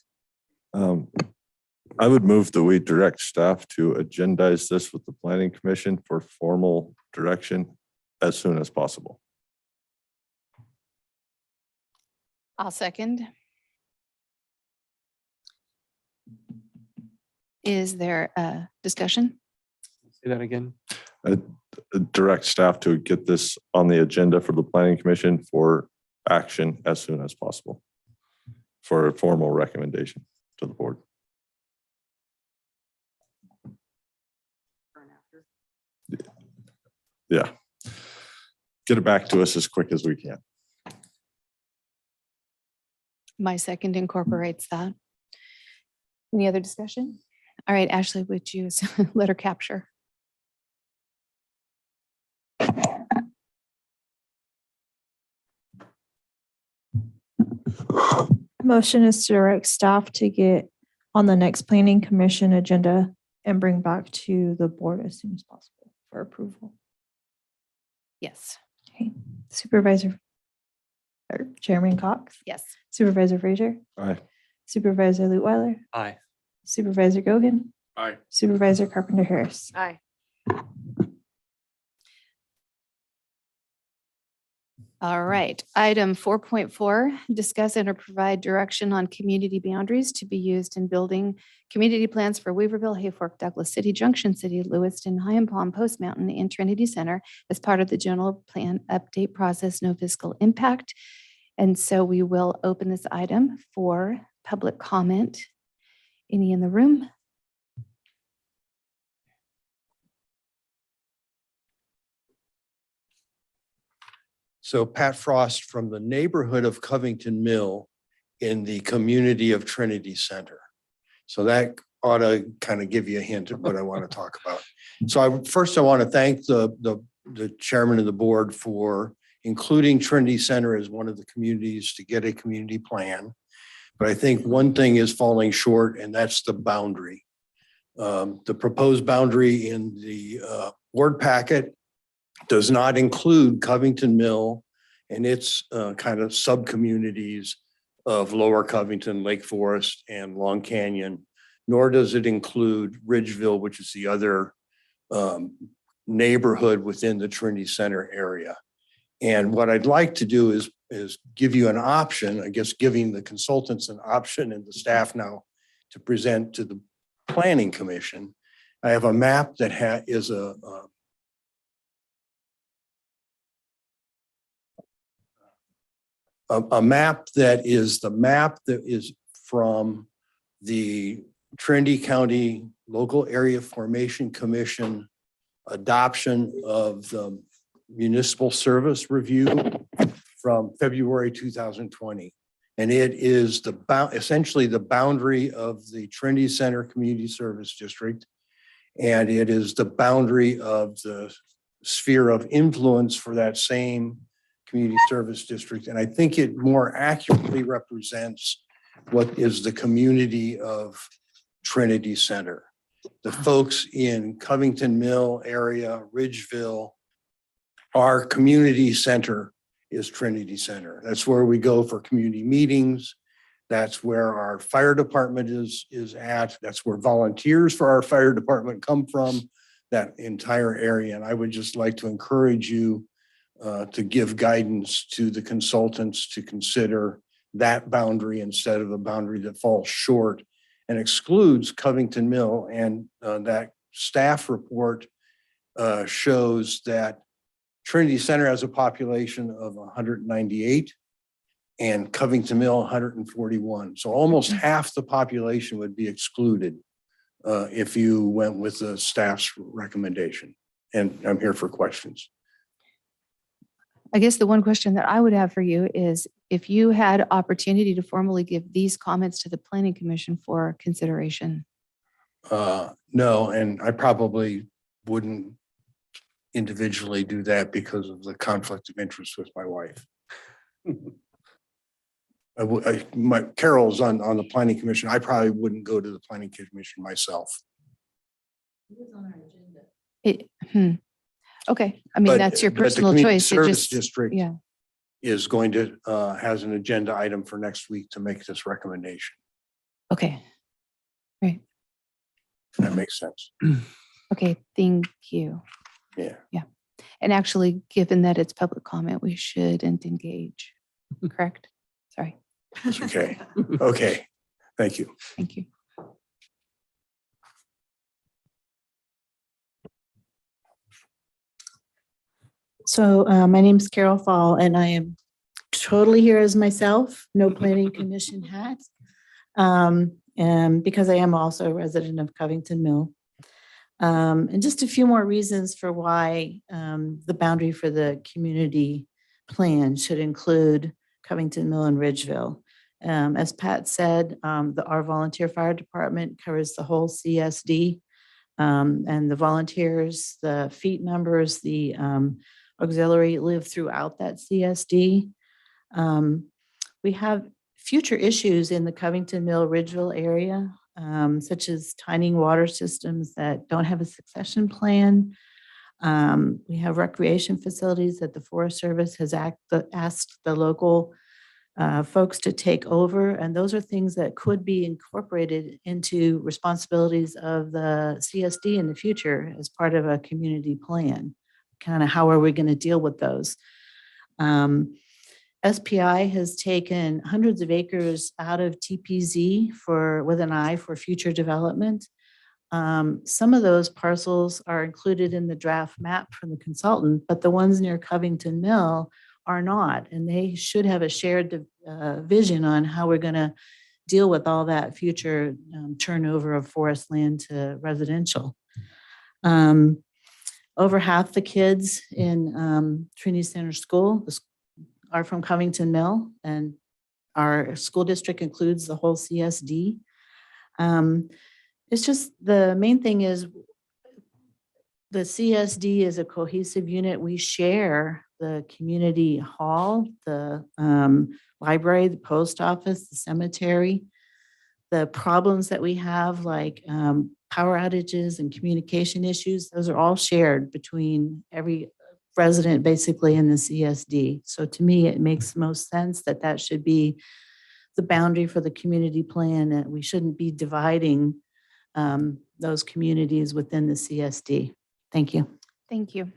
I would move that we direct staff to agendize this with the planning commission for formal direction as soon as possible. I'll second. Is there a discussion? Say that again. Direct staff to get this on the agenda for the planning commission for action as soon as possible for a formal recommendation to the board. Yeah. get it back to us as quick as we can. My second incorporates that. Any other discussion? All right, Ashley, would you letter capture? Motion is to direct staff to get on the next planning commission agenda and bring back to the board as soon as possible for approval. Yes. Okay. Supervisor or Chairman Cox, Yes. Supervisor Frazier, Aye. Supervisor Lutwiler, Aye. Supervisor Gogan, Aye. Supervisor Carpenter Harris. Aye. All right. Item 4.4, discuss and or provide direction on community boundaries to be used in building community plans for Weaverville, Hayfork, Douglas City, Junction City, Lewiston, High and Palm, Post Mountain, and Trinity Center as part of the general plan update process, no fiscal impact. And so we will open this item for public comment. Any in the room? So Pat Frost from the neighborhood of Covington Mill in the community of Trinity Center. So that ought to kind of give you a hint of what I want to talk about. So I want to thank the chairman of the board for including Trinity Center as one of the communities to get a community plan. But I think one thing is falling short, and that's the boundary. The proposed boundary in the board packet does not include Covington Mill and its kind of sub-communities of Lower Covington, Lake Forest, and Long Canyon, nor does it include Ridgeville, which is the other neighborhood within the Trinity Center area. And what I'd like to do is give you an option, I guess, giving the consultants an option and the staff now to present to the Planning Commission. I have a map that is a map that is the map that is from the Trinity County Local Area Formation Commission adoption of the municipal service review from February 2020. And it is essentially the boundary of the Trinity Center Community Service District. And it is the boundary of the sphere of influence for that same community service district. And I think it more accurately represents what is the community of Trinity Center. The folks in Covington Mill area, Ridgeville, our community center is Trinity Center. That's where we go for community meetings. That's where our fire department is at. That's where volunteers for our fire department come from, that entire area. And I would just like to encourage you to give guidance to the consultants to consider that boundary instead of a boundary that falls short and excludes Covington Mill. And that staff report shows that Trinity Center has a population of 198 and Covington Mill 141. So almost half the population would be excluded if you went with the staff's recommendation. And I'm here for questions. I guess the one question that I would have for you is if you had opportunity to formally give these comments to the Planning Commission for consideration. No, and I probably wouldn't individually do that because of the conflict of interest with my wife. Carol's on the Planning Commission. I probably wouldn't go to the Planning Commission myself. Okay, I mean, But- that's your but the personal Community choice. It Service just- District Yeah, is going to, has an agenda item for next week to make this recommendation. okay. Right. That makes sense. Okay, thank you. Yeah. Yeah. And actually, given that it's public comment, we shouldn't engage, correct? Sorry. It's okay. Okay. Thank you. Thank you. So my name is Carol Fall, and I am totally here as myself, no planning commission hat. And because I am also a resident of Covington Mill. And just a few more reasons for why the boundary for the community plan should include Covington Mill and Ridgeville. As Pat said, our volunteer fire department covers the whole CSD. And the volunteers, the feet members, the auxiliary live throughout that CSD. We have future issues in the Covington Mill Ridgeville area, such as tiny water systems that don't have a succession plan. We have recreation facilities that the Forest Service has asked the local folks to take over. And those are things that could be incorporated into responsibilities of the CSD in the future as part of a community plan. Kind of how are we going to deal with those? SPI has taken hundreds of acres out of TPZ with an eye for future development. Some of those parcels are included in the draft map from the consultant, but the ones near Covington Mill are not, and they should have a shared vision on how we're going to deal with all that future turnover of forest land to residential. Over half the kids in Trinity Center School are from Covington Mill, and our school district includes the whole CSD. It's just the main thing is the CSD is a cohesive unit. We share the community hall, the library, the post office, the cemetery. The problems that we have, like power outages and communication issues, those are all shared between every resident basically in the CSD. So to me, it makes most sense that that should be the boundary for the community plan, and we shouldn't be dividing those communities within the CSD. Thank you. Thank you.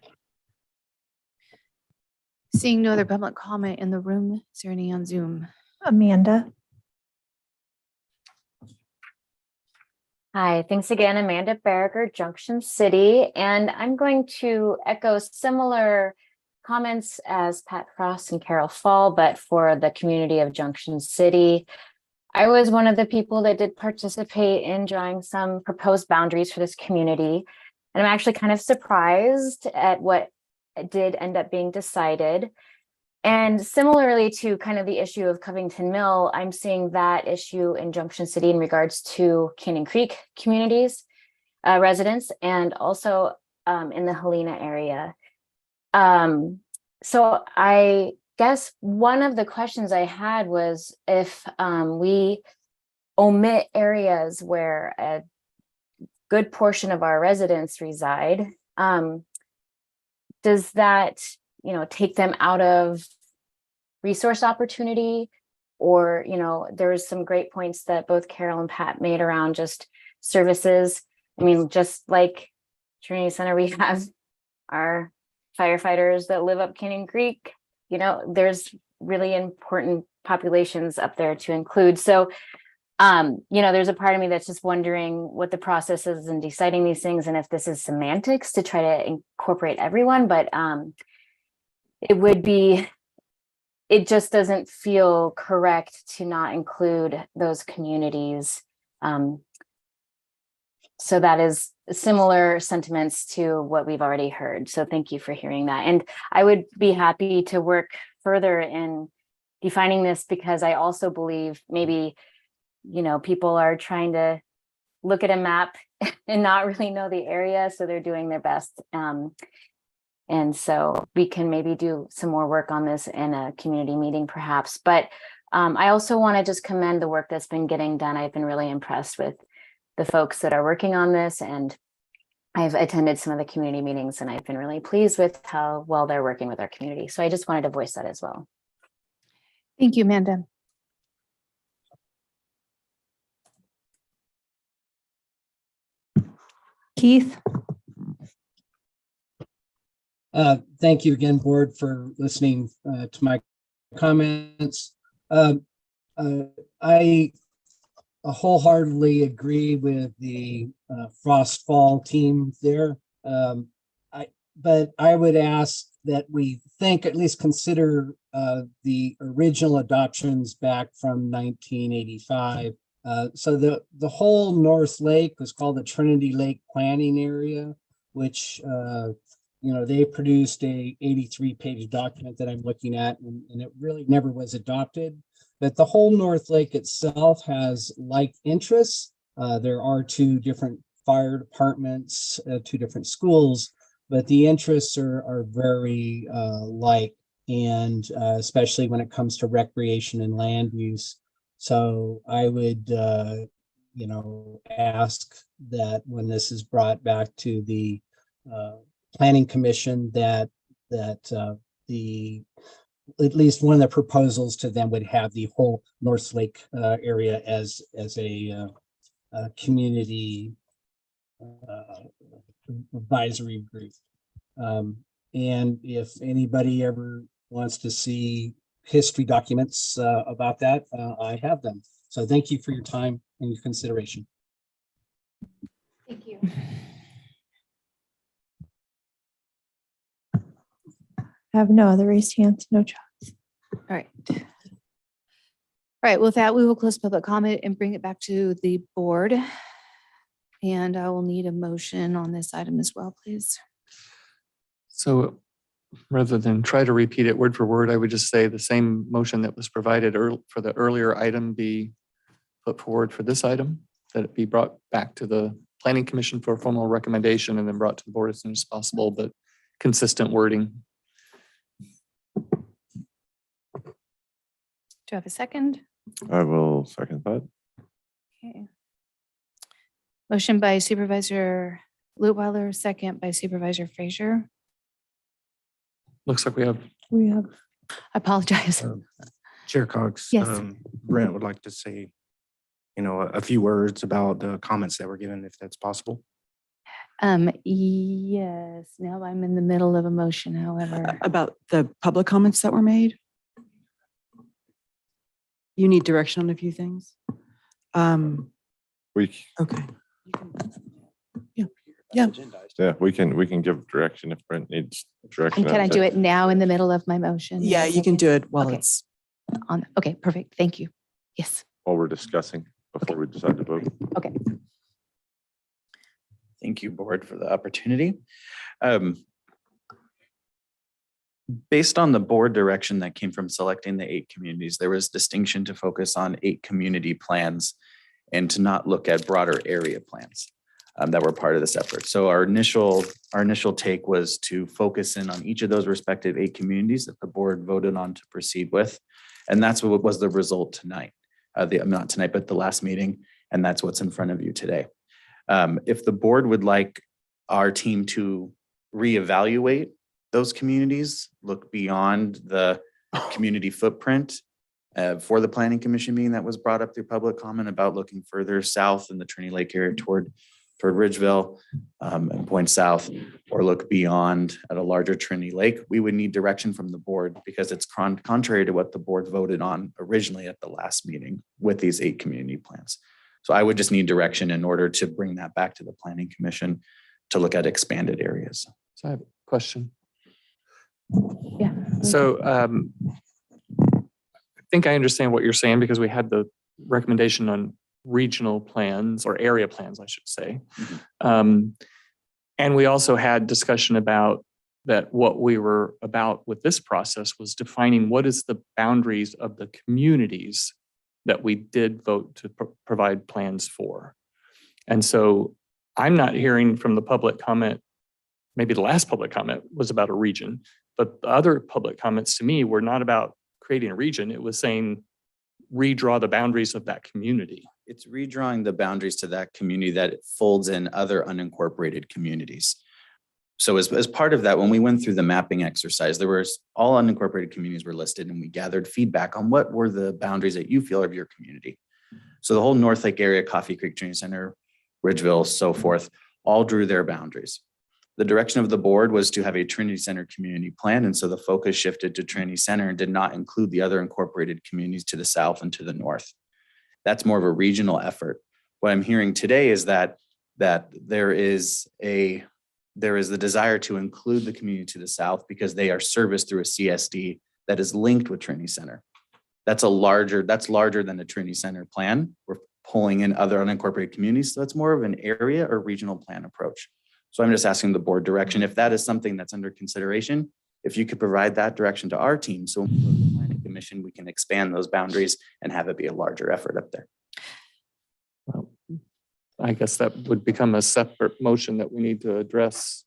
Seeing no other public comment in the room, is there any on Zoom? Amanda. Hi, thanks again, Amanda Berger, Junction City. And I'm going to echo similar comments as Pat Cross and Carol Fall, but for the community of Junction City. I was one of the people that did participate in drawing some proposed boundaries for this community. And I'm actually kind of surprised at what did end up being decided. And similarly to kind of the issue of Covington Mill, I'm seeing that issue in Junction City in regards to Canyon Creek communities, residents, and also in the Helena area. So I guess one of the questions I had was if we omit areas where a good portion of our residents reside, does that, take them out of resource opportunity? Or, there's some great points that both Carol and Pat made around just services. I mean, just like Trinity Center, we have our firefighters that live up Canyon Creek. There's really important populations up there to include. So, there's a part of me that's just wondering what the process is in deciding these things and if this is semantics to try to incorporate everyone, but it just doesn't feel correct to not include those communities. So that is similar sentiments to what we've already heard. So thank you for hearing that. And I would be happy to work further in defining this, because I also believe maybe people are trying to look at a map and not really know the area, so they're doing their best. And so we can maybe do some more work on this in a community meeting perhaps. But I also want to just commend the work that's been getting done. I've been really impressed with the folks that are working on this, and I've attended some of the community meetings and I've been really pleased with how well they're working with our community. So I just wanted to voice that as well. Thank you, Amanda. Keith. Thank you again, board, for listening to my comments. I wholeheartedly agree with the Frost Fall team there. But I would ask that we at least consider the original adoptions back from 1985 So the whole North Lake was called the Trinity Lake Planning Area, which, they produced a 83-page document that I'm looking at, and it really never was adopted. But the whole North Lake itself has like interests. There are 2 different fire departments, 2 different schools, but the interests are very like, and especially when it comes to recreation and land use. So I would, ask that when this is brought back to the Planning Commission, that the at least one of the proposals to them would have the whole North Lake area as a community advisory group. And if anybody ever wants to see history documents about that, I have them. So thank you for your time and your consideration. Thank you. I have no other raised hands, no chats. All right. All right, with that, we will close public comment and bring it back to the board. And I will need a motion on this item as well, please. So rather than try to repeat it word for word, I would just say the same motion that was provided for the earlier item be put forward for this item, that it be brought back to the Planning Commission for a formal recommendation and then brought to the board as soon as possible, but consistent wording. Do I have a second? I will second that. Okay. Motion by Supervisor Lutweiler, second by Supervisor Frazier. Looks like we have. I apologize. Chair Cox. Yes. Brent would like to say, a few words about the comments that were given, if that's possible. Yes, now I'm in the middle of a motion, however. About the public comments that were made? You need direction on a few things? We, Okay. Yeah. yeah, we can give direction if Brent needs direction. And can I do it now in the middle of my motion? Yeah, you can do it while Okay. it's Okay, perfect. Thank you. Yes. While we're discussing before we decide to vote. Okay. Thank you, board, for the opportunity. Based on the board direction that came from selecting the 8 communities, there was distinction to focus on 8 community plans and to not look at broader area plans that were part of this effort. So our initial take was to focus in on each of those respective 8 communities that the board voted on to proceed with. And that's what was the result tonight, not tonight, but the last meeting. And that's what's in front of you today. If the board would like our team to reevaluate those communities, look beyond the community footprint for the Planning Commission meeting that was brought up through public comment about looking further south in the Trinity Lake area toward Ridgeville and point south, or look beyond at a larger Trinity Lake, we would need direction from the board because it's contrary to what the board voted on originally at the last meeting with these 8 community plans. So I would just need direction in order to bring that back to the Planning Commission to look at expanded areas. So I have a question. Yeah. So I think I understand what you're saying because we had the recommendation on regional plans or area plans, I should say. And we also had discussion about that what we were about with this process was defining what is the boundaries of the communities that we did vote to provide plans for. And so I'm not hearing from the public comment, maybe the last public comment was about a region, but the other public comments to me were not about creating a region. It was saying redraw the boundaries of that community. It's redrawing the boundaries to that community that it folds in other unincorporated communities. So as part of that, when we went through the mapping exercise, there was all unincorporated communities were listed and we gathered feedback on what were the boundaries that you feel of your community. So the whole North Lake area, Coffee Creek Training Center, Ridgeville, so forth, all drew their boundaries. The direction of the board was to have a Trinity Center community plan. And so the focus shifted to Trinity Center and did not include the other incorporated communities to the south and to the north. That's more of a regional effort. What I'm hearing today is that there is the desire to include the community to the south because they are serviced through a CSD that is linked with Trinity Center. That's larger than the Trinity Center plan. We're pulling in other unincorporated communities. So it's more of an area or regional plan approach. So I'm just asking the board direction, if that is something that's under consideration, if you could provide that direction to our team. So when we go to the planning commission, we can expand those boundaries and have it be a larger effort up there. Well, I guess that would become a separate motion that we need to address.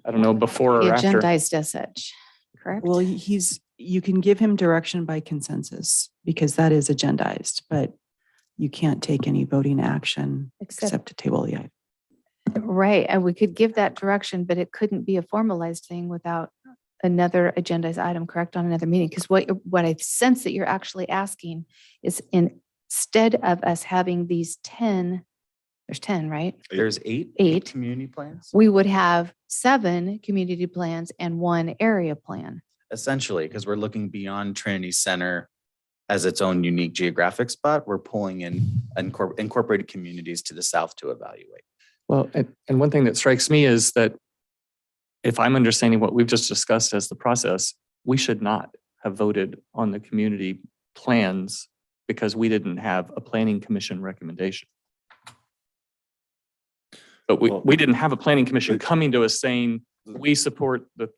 I don't know, before Be or after. agendized as such, correct? Well, you can give him direction by consensus because that is agendized, but you can't take any voting action except to table the item. Right, and we could give that direction, but it couldn't be a formalized thing without another agendized item, correct, on another meeting? Because what I sense that you're actually asking is instead of us having these 10, there's 10, right? There's eight Eight. community plans. We would have 7 community plans and 1 area plan. Essentially, because we're looking beyond Trinity Center as its own unique geographic spot, we're pulling in incorporated communities to the south to evaluate. Well, and one thing that strikes me is that if I'm understanding what we've just discussed as the process, we should not have voted on the community plans because we didn't have a planning commission recommendation. But we didn't have a planning commission coming to us saying, we support the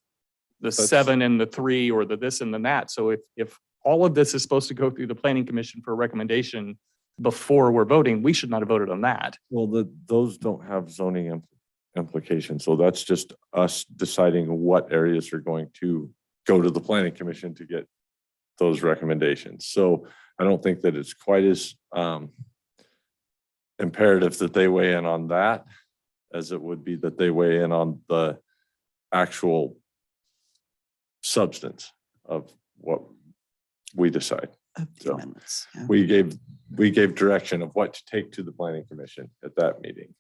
7 and the 3 or the this and the that. So if all of this is supposed to go through the planning commission for a recommendation before we're voting, we should not have voted on that. Well, those don't have zoning implications. So that's just us deciding what areas are going to go to the planning commission to get those recommendations. So I don't think that it's quite as imperative that they weigh in on that as it would be that they weigh in on the actual substance of what we decide. So we gave direction of what to take to the planning commission at that meeting.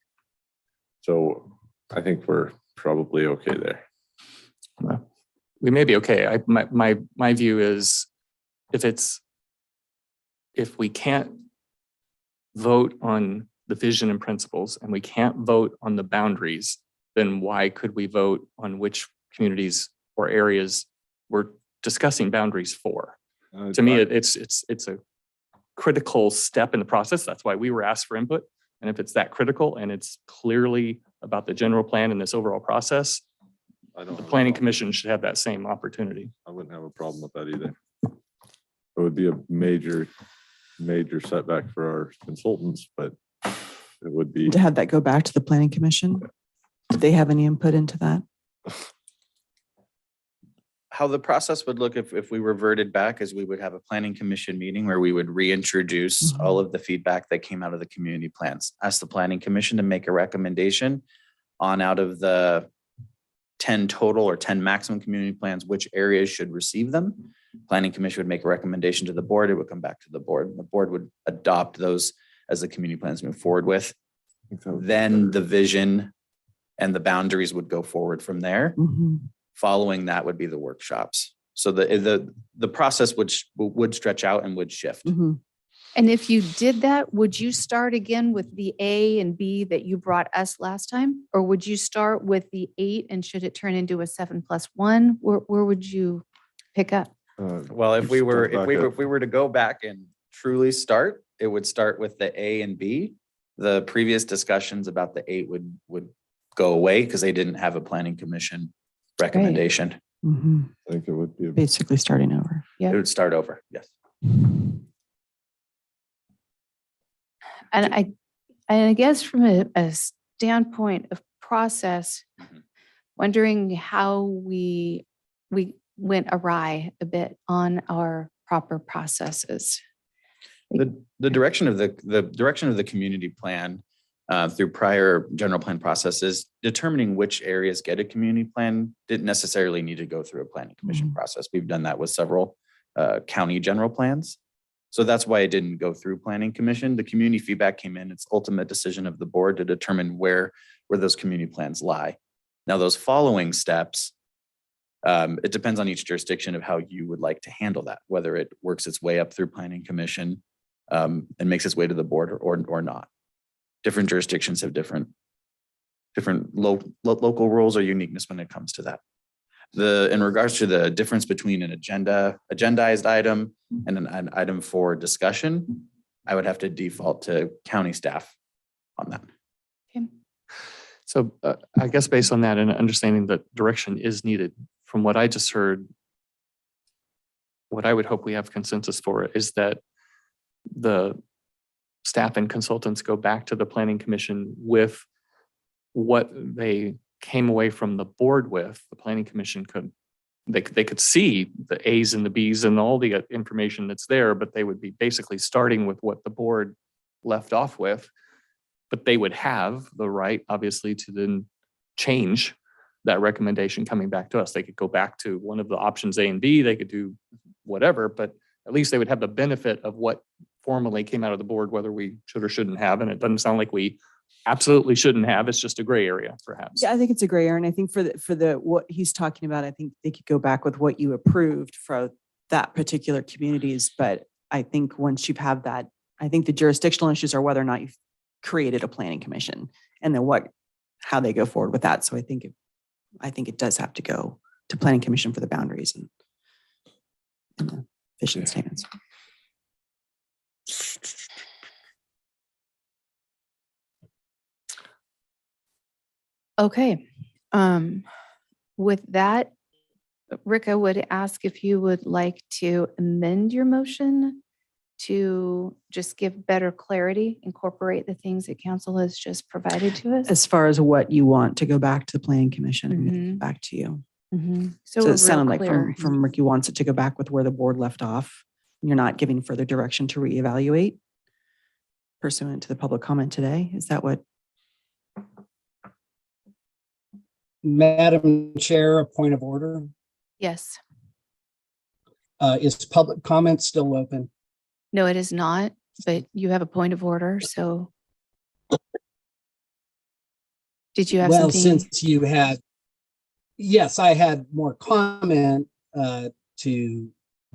So I think we're probably okay there. Well, we may be okay. My view is if we can't vote on the vision and principles and we can't vote on the boundaries, then why could we vote on which communities or areas we're discussing boundaries for? To me, it's a critical step in the process. That's why we were asked for input. And if it's that critical and it's clearly about the general plan and this overall process, the planning commission should have that same opportunity. I wouldn't have a problem with that either. It would be a major setback for our consultants, but it would be. To have that go back to the planning commission? Did they have any input into that? How the process would look if we reverted back is we would have a planning commission meeting where we would reintroduce all of the feedback that came out of the community plans. Ask the planning commission to make a recommendation on out of the 10 total or 10 maximum community plans, which areas should receive them. Planning commission would make a recommendation to the board. It would come back to the board. The board would adopt those as the community plans move forward with. Then the vision and the boundaries would go forward from there. Following that would be the workshops. So the process would stretch out and would shift. And if you did that, would you start again with the A and B that you brought us last time? Or would you start with the 8 and should it turn into a 7+1? Where would you pick up? Well, if we were to go back and truly start, it would start with the A and B. The previous discussions about the 8 would go away because they didn't have a planning commission recommendation. I think it would be basically starting over. Yeah, it would start over. Yes. And I guess from a standpoint of process, wondering how we went awry a bit on our proper processes. The direction of the community plan through prior general plan processes, determining which areas get a community plan didn't necessarily need to go through a planning commission process. We've done that with several county general plans. So that's why it didn't go through planning commission. The community feedback came in. It's ultimate decision of the board to determine where those community plans lie. Now, those following steps, it depends on each jurisdiction of how you would like to handle that, whether it works its way up through planning commission and makes its way to the board or not. Different jurisdictions have different local rules or uniqueness when it comes to that. In regards to the difference between an agendized item and an item for discussion, I would have to default to county staff on that. Okay. So I guess based on that and understanding that direction is needed, from what I just heard, what I would hope we have consensus for is that the staff and consultants go back to the planning commission with what they came away from the board with. The planning commission they could see the A's and the B's and all the information that's there, but they would be basically starting with what the board left off with. But they would have the right, obviously, to then change that recommendation coming back to us. They could go back to one of the options A and B, they could do whatever, but at least they would have the benefit of what formally came out of the board, whether we should or shouldn't have. And it doesn't sound like we absolutely shouldn't have. It's just a gray area, perhaps. Yeah, I think it's a gray area. And I think for the what he's talking about, I think they could go back with what you approved for that particular communities. But I think once you have that, I think the jurisdictional issues are whether or not you've created a planning commission and then how they go forward with that. So I think it does have to go to planning commission for the boundaries and the vision statements. Okay. With that, Rick, I would ask if you would like to amend your motion to just give better clarity, incorporate the things that council has just provided to us. As far as what you want to go back to the planning commission and back to you. So we're it sounded real like clear. from Ricky wants it to go back with where the board left off. You're not giving further direction to reevaluate pursuant to the public comment today. Is that what? Madam Chair, a point of order. Yes. Is public comment still open? No, it is not, but you have a point of order, so. Did you have Well, something? since you had, yes, I had more comment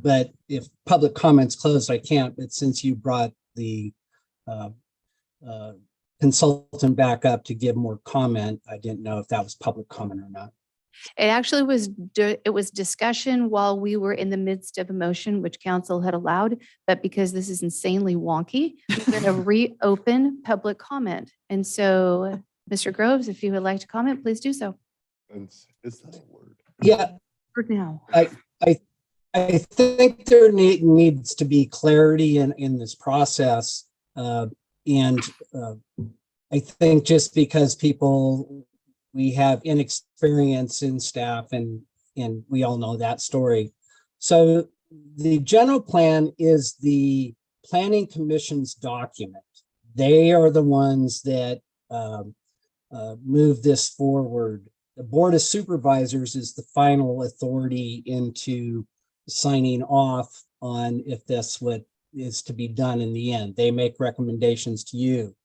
but if public comment's closed, I can't. But since you brought the consultant back up to give more comment, I didn't know if that was public comment or not. It actually was, it was discussion while we were in the midst of a motion, which council had allowed, but because this is insanely wonky, we're going to reopen public comment. And so, Mr. Groves, if you would like to comment, please do so. Is that a word? Yeah. For now. I think there needs to be clarity in this process. I think just because we have inexperience in staff and we all know that story. So the general plan is the planning commission's document. They are the ones that move this forward. The Board of Supervisors is the final authority into signing off on if that's what is to be done in the end. They make recommendations to you.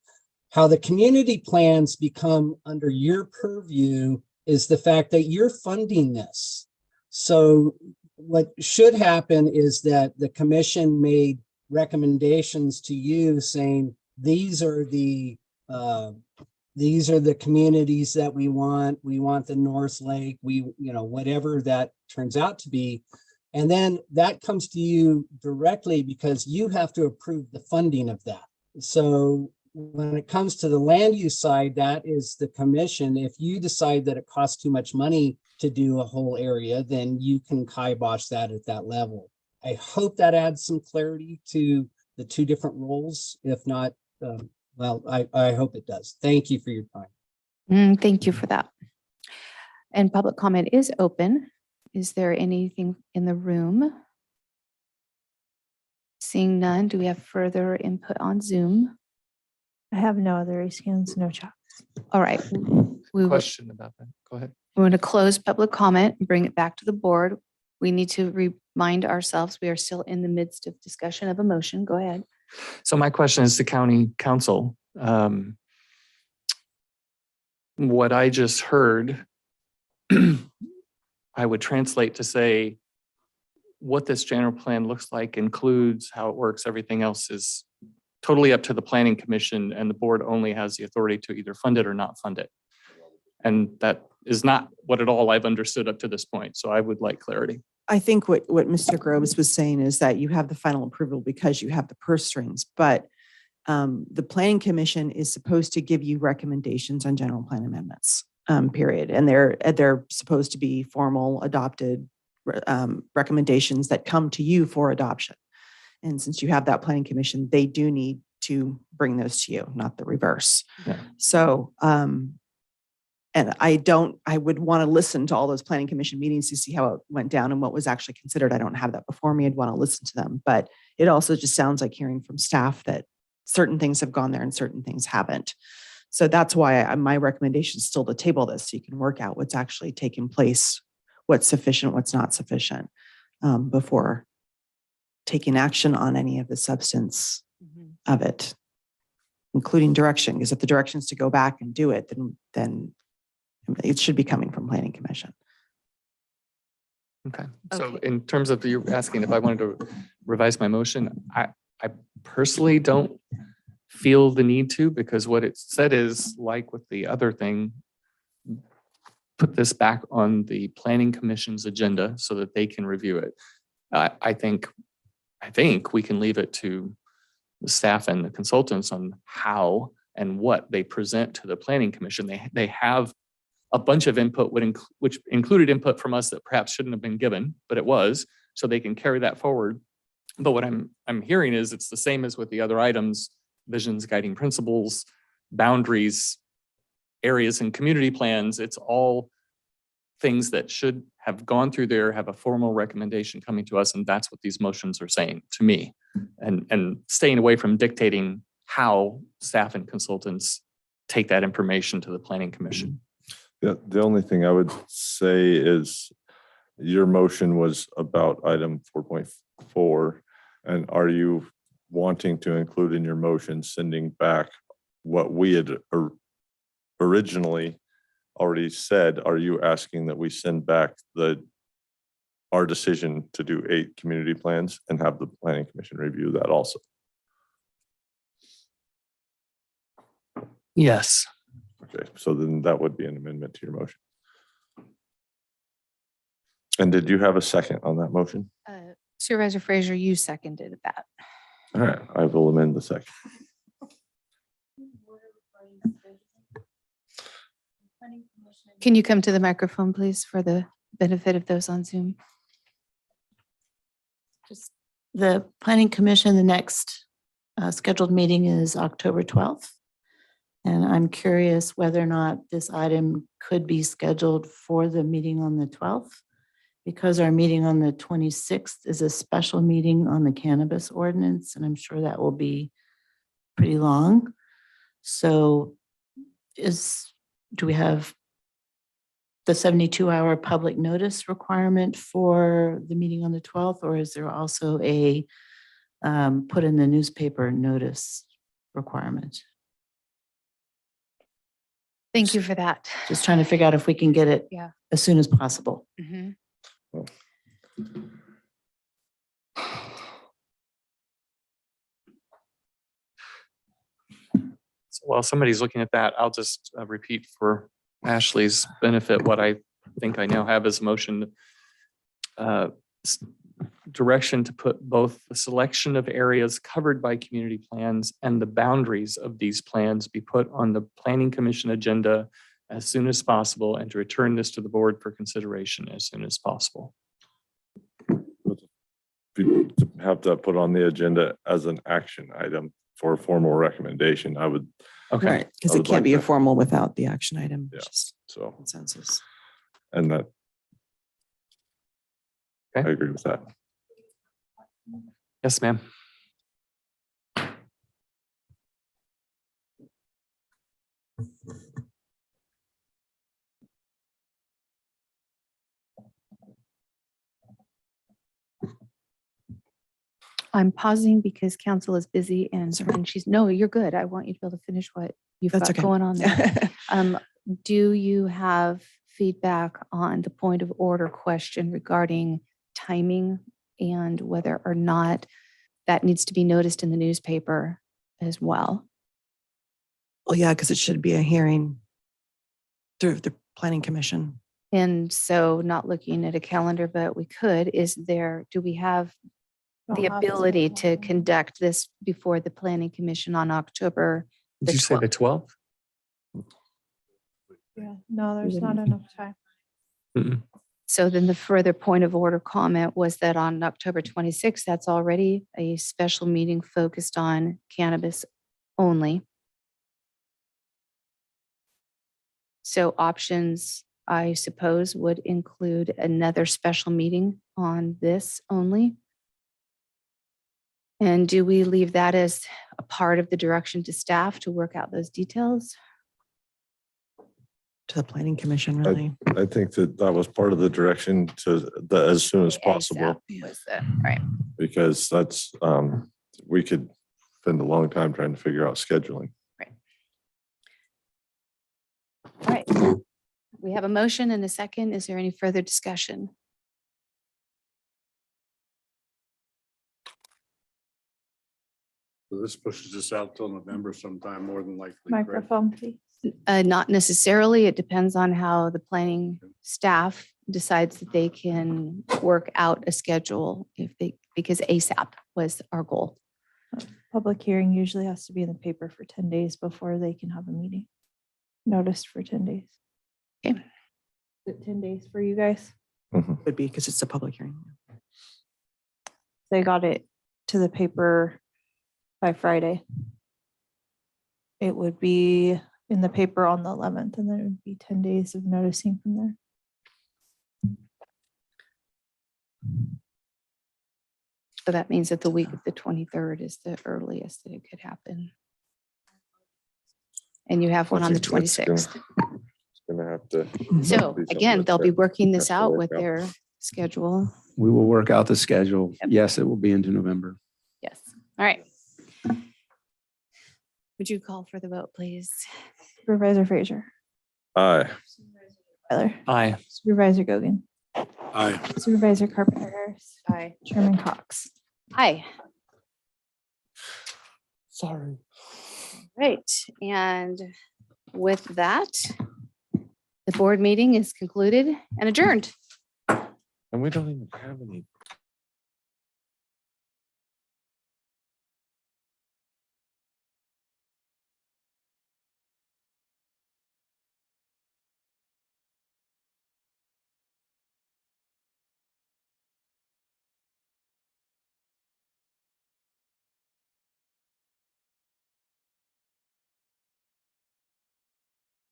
How the community plans become under your purview is the fact that you're funding this. So what should happen is that the commission made recommendations to you saying, these are the communities that we want. We want the North Lake, whatever that turns out to be. And then that comes to you directly because you have to approve the funding of that. So when it comes to the land use side, that is the commission. If you decide that it costs too much money to do a whole area, then you can kibosh that at that level. I hope that adds some clarity to the two different roles. If not, well, I hope it does. Thank you for your time. Thank you for that. And public comment is open. Is there anything in the room? Seeing none, do we have further input on Zoom? I have no other raise hands, no chat. All right. Question about that. Go ahead. We're going to close public comment and bring it back to the board. We need to remind ourselves we are still in the midst of discussion of a motion. Go ahead. So my question is to county council. What I just heard, I would translate to say what this general plan looks like includes how it works. Everything else is totally up to the planning commission, and the board only has the authority to either fund it or not fund it. And that is not what at all I've understood up to this point. So I would like clarity. I think what Mr. Groves was saying is that you have the final approval because you have the purse strings, but The planning commission is supposed to give you recommendations on general plan amendments, period. And they're supposed to be formal adopted recommendations that come to you for adoption. And since you have that planning commission, they do need to bring those to you, not the reverse. Yeah. So, and I would want to listen to all those planning commission meetings to see how it went down and what was actually considered. I don't have that before me. I'd want to listen to them, but it also just sounds like hearing from staff that certain things have gone there and certain things haven't. So that's why my recommendation is still to table this so you can work out what's actually taken place, what's sufficient, what's not sufficient, before taking action on any of the substance of it, including direction. Because if the direction is to go back and do it, then it should be coming from planning commission. Okay. So in terms of you asking if I wanted to revise my motion, I personally don't feel the need to, because what it said is, like with the other thing, put this back on the planning commission's agenda so that they can review it. I think we can leave it to the staff and the consultants on how and what they present to the planning commission. They have a bunch of input, which included input from us that perhaps shouldn't have been given, but it was, so they can carry that forward. But what I'm hearing is it's the same as with the other items: visions, guiding principles, boundaries, areas and community plans. It's all things that should have gone through there, have a formal recommendation coming to us. And that's what these motions are saying to me, and staying away from dictating how staff and consultants take that information to the planning commission. Yeah, the only thing I would say is your motion was about item 4.4. And are you wanting to include in your motion sending back what we had originally already said? Are you asking that we send back our decision to do 8 community plans and have the planning commission review that also? Yes. Okay, so then that would be an amendment to your motion. And did you have a second on that motion? Supervisor Fraser, you seconded that. All right, I will amend the second. Can you come to the microphone, please, for the benefit of those on Zoom? Just the planning commission, the next scheduled meeting is October 12th. And I'm curious whether or not this item could be scheduled for the meeting on the 12th, because our meeting on the 26th is a special meeting on the cannabis ordinance, and I'm sure that will be pretty long. So do we have the 72-hour public notice requirement for the meeting on the 12th, or is there also a put in the newspaper notice requirement? Thank you for that. Just trying to figure out if we can get it as soon as possible. Mhm. So while somebody's looking at that, I'll just repeat for Ashley's benefit what I think I now have as a motion. Direction to put both the selection of areas covered by community plans and the boundaries of these plans be put on the planning commission agenda as soon as possible, and to return this to the board for consideration as soon as possible. To have that put on the agenda as an action item for a formal recommendation, I would. Okay. Right, because I it would can't like be a that. formal without the action item. Yeah. Just So consensus. and that. Okay. I agree with that. Yes, ma'am. I'm pausing because council is busy and she's, no, you're good. I want you to be able to finish what you've That's got okay. going on there. Do you have feedback on the point of order question regarding timing and whether or not that needs to be noticed in the newspaper as well? Well, yeah, because it should be a hearing through the planning commission. And so, not looking at a calendar, but we could, do we have the ability to conduct this before the planning commission on October. Did you say the 12th? Yeah, no, there's not enough time. So then the further point of order comment was that on October 26th, that's already a special meeting focused on cannabis only. So options, I suppose, would include another special meeting on this only. And do we leave that as a part of the direction to staff to work out those details? To the planning commission, really. I think that that was part of the direction to the as soon as possible, Was the, right. because that's, we could spend a long time trying to figure out scheduling. All right. We have a motion and a second. Is there any further discussion? So this pushes us out till November sometime, more than likely. correct? Microphone, please. Not necessarily. It depends on how the planning staff decides that they can work out a schedule because ASAP was our goal. Public hearing usually has to be in the paper for 10 days before they can have a meeting. Noticed for 10 days. Okay. Is it 10 days for you guys? Would be because it's a public hearing. They got it to the paper by Friday. It would be in the paper on the 11th, and then it would be 10 days of noticing from there. So that means that the week of the 23rd is the earliest that it could happen. And you have one on the 26th. It's gonna have to. So be something again, that they'll be Tara working this has to out work with out. their schedule. We will work out the schedule. Yep. Yes, it will be into November. Yes. All right. Would you call for the vote, please? Supervisor Frazier, Aye. Tyler, Aye. Supervisor Gogan, Aye. Supervisor Carpenter Harris, Aye. Chairman Cox. Aye. Sorry. Right. And with that, the board meeting is concluded and adjourned. And we don't even have any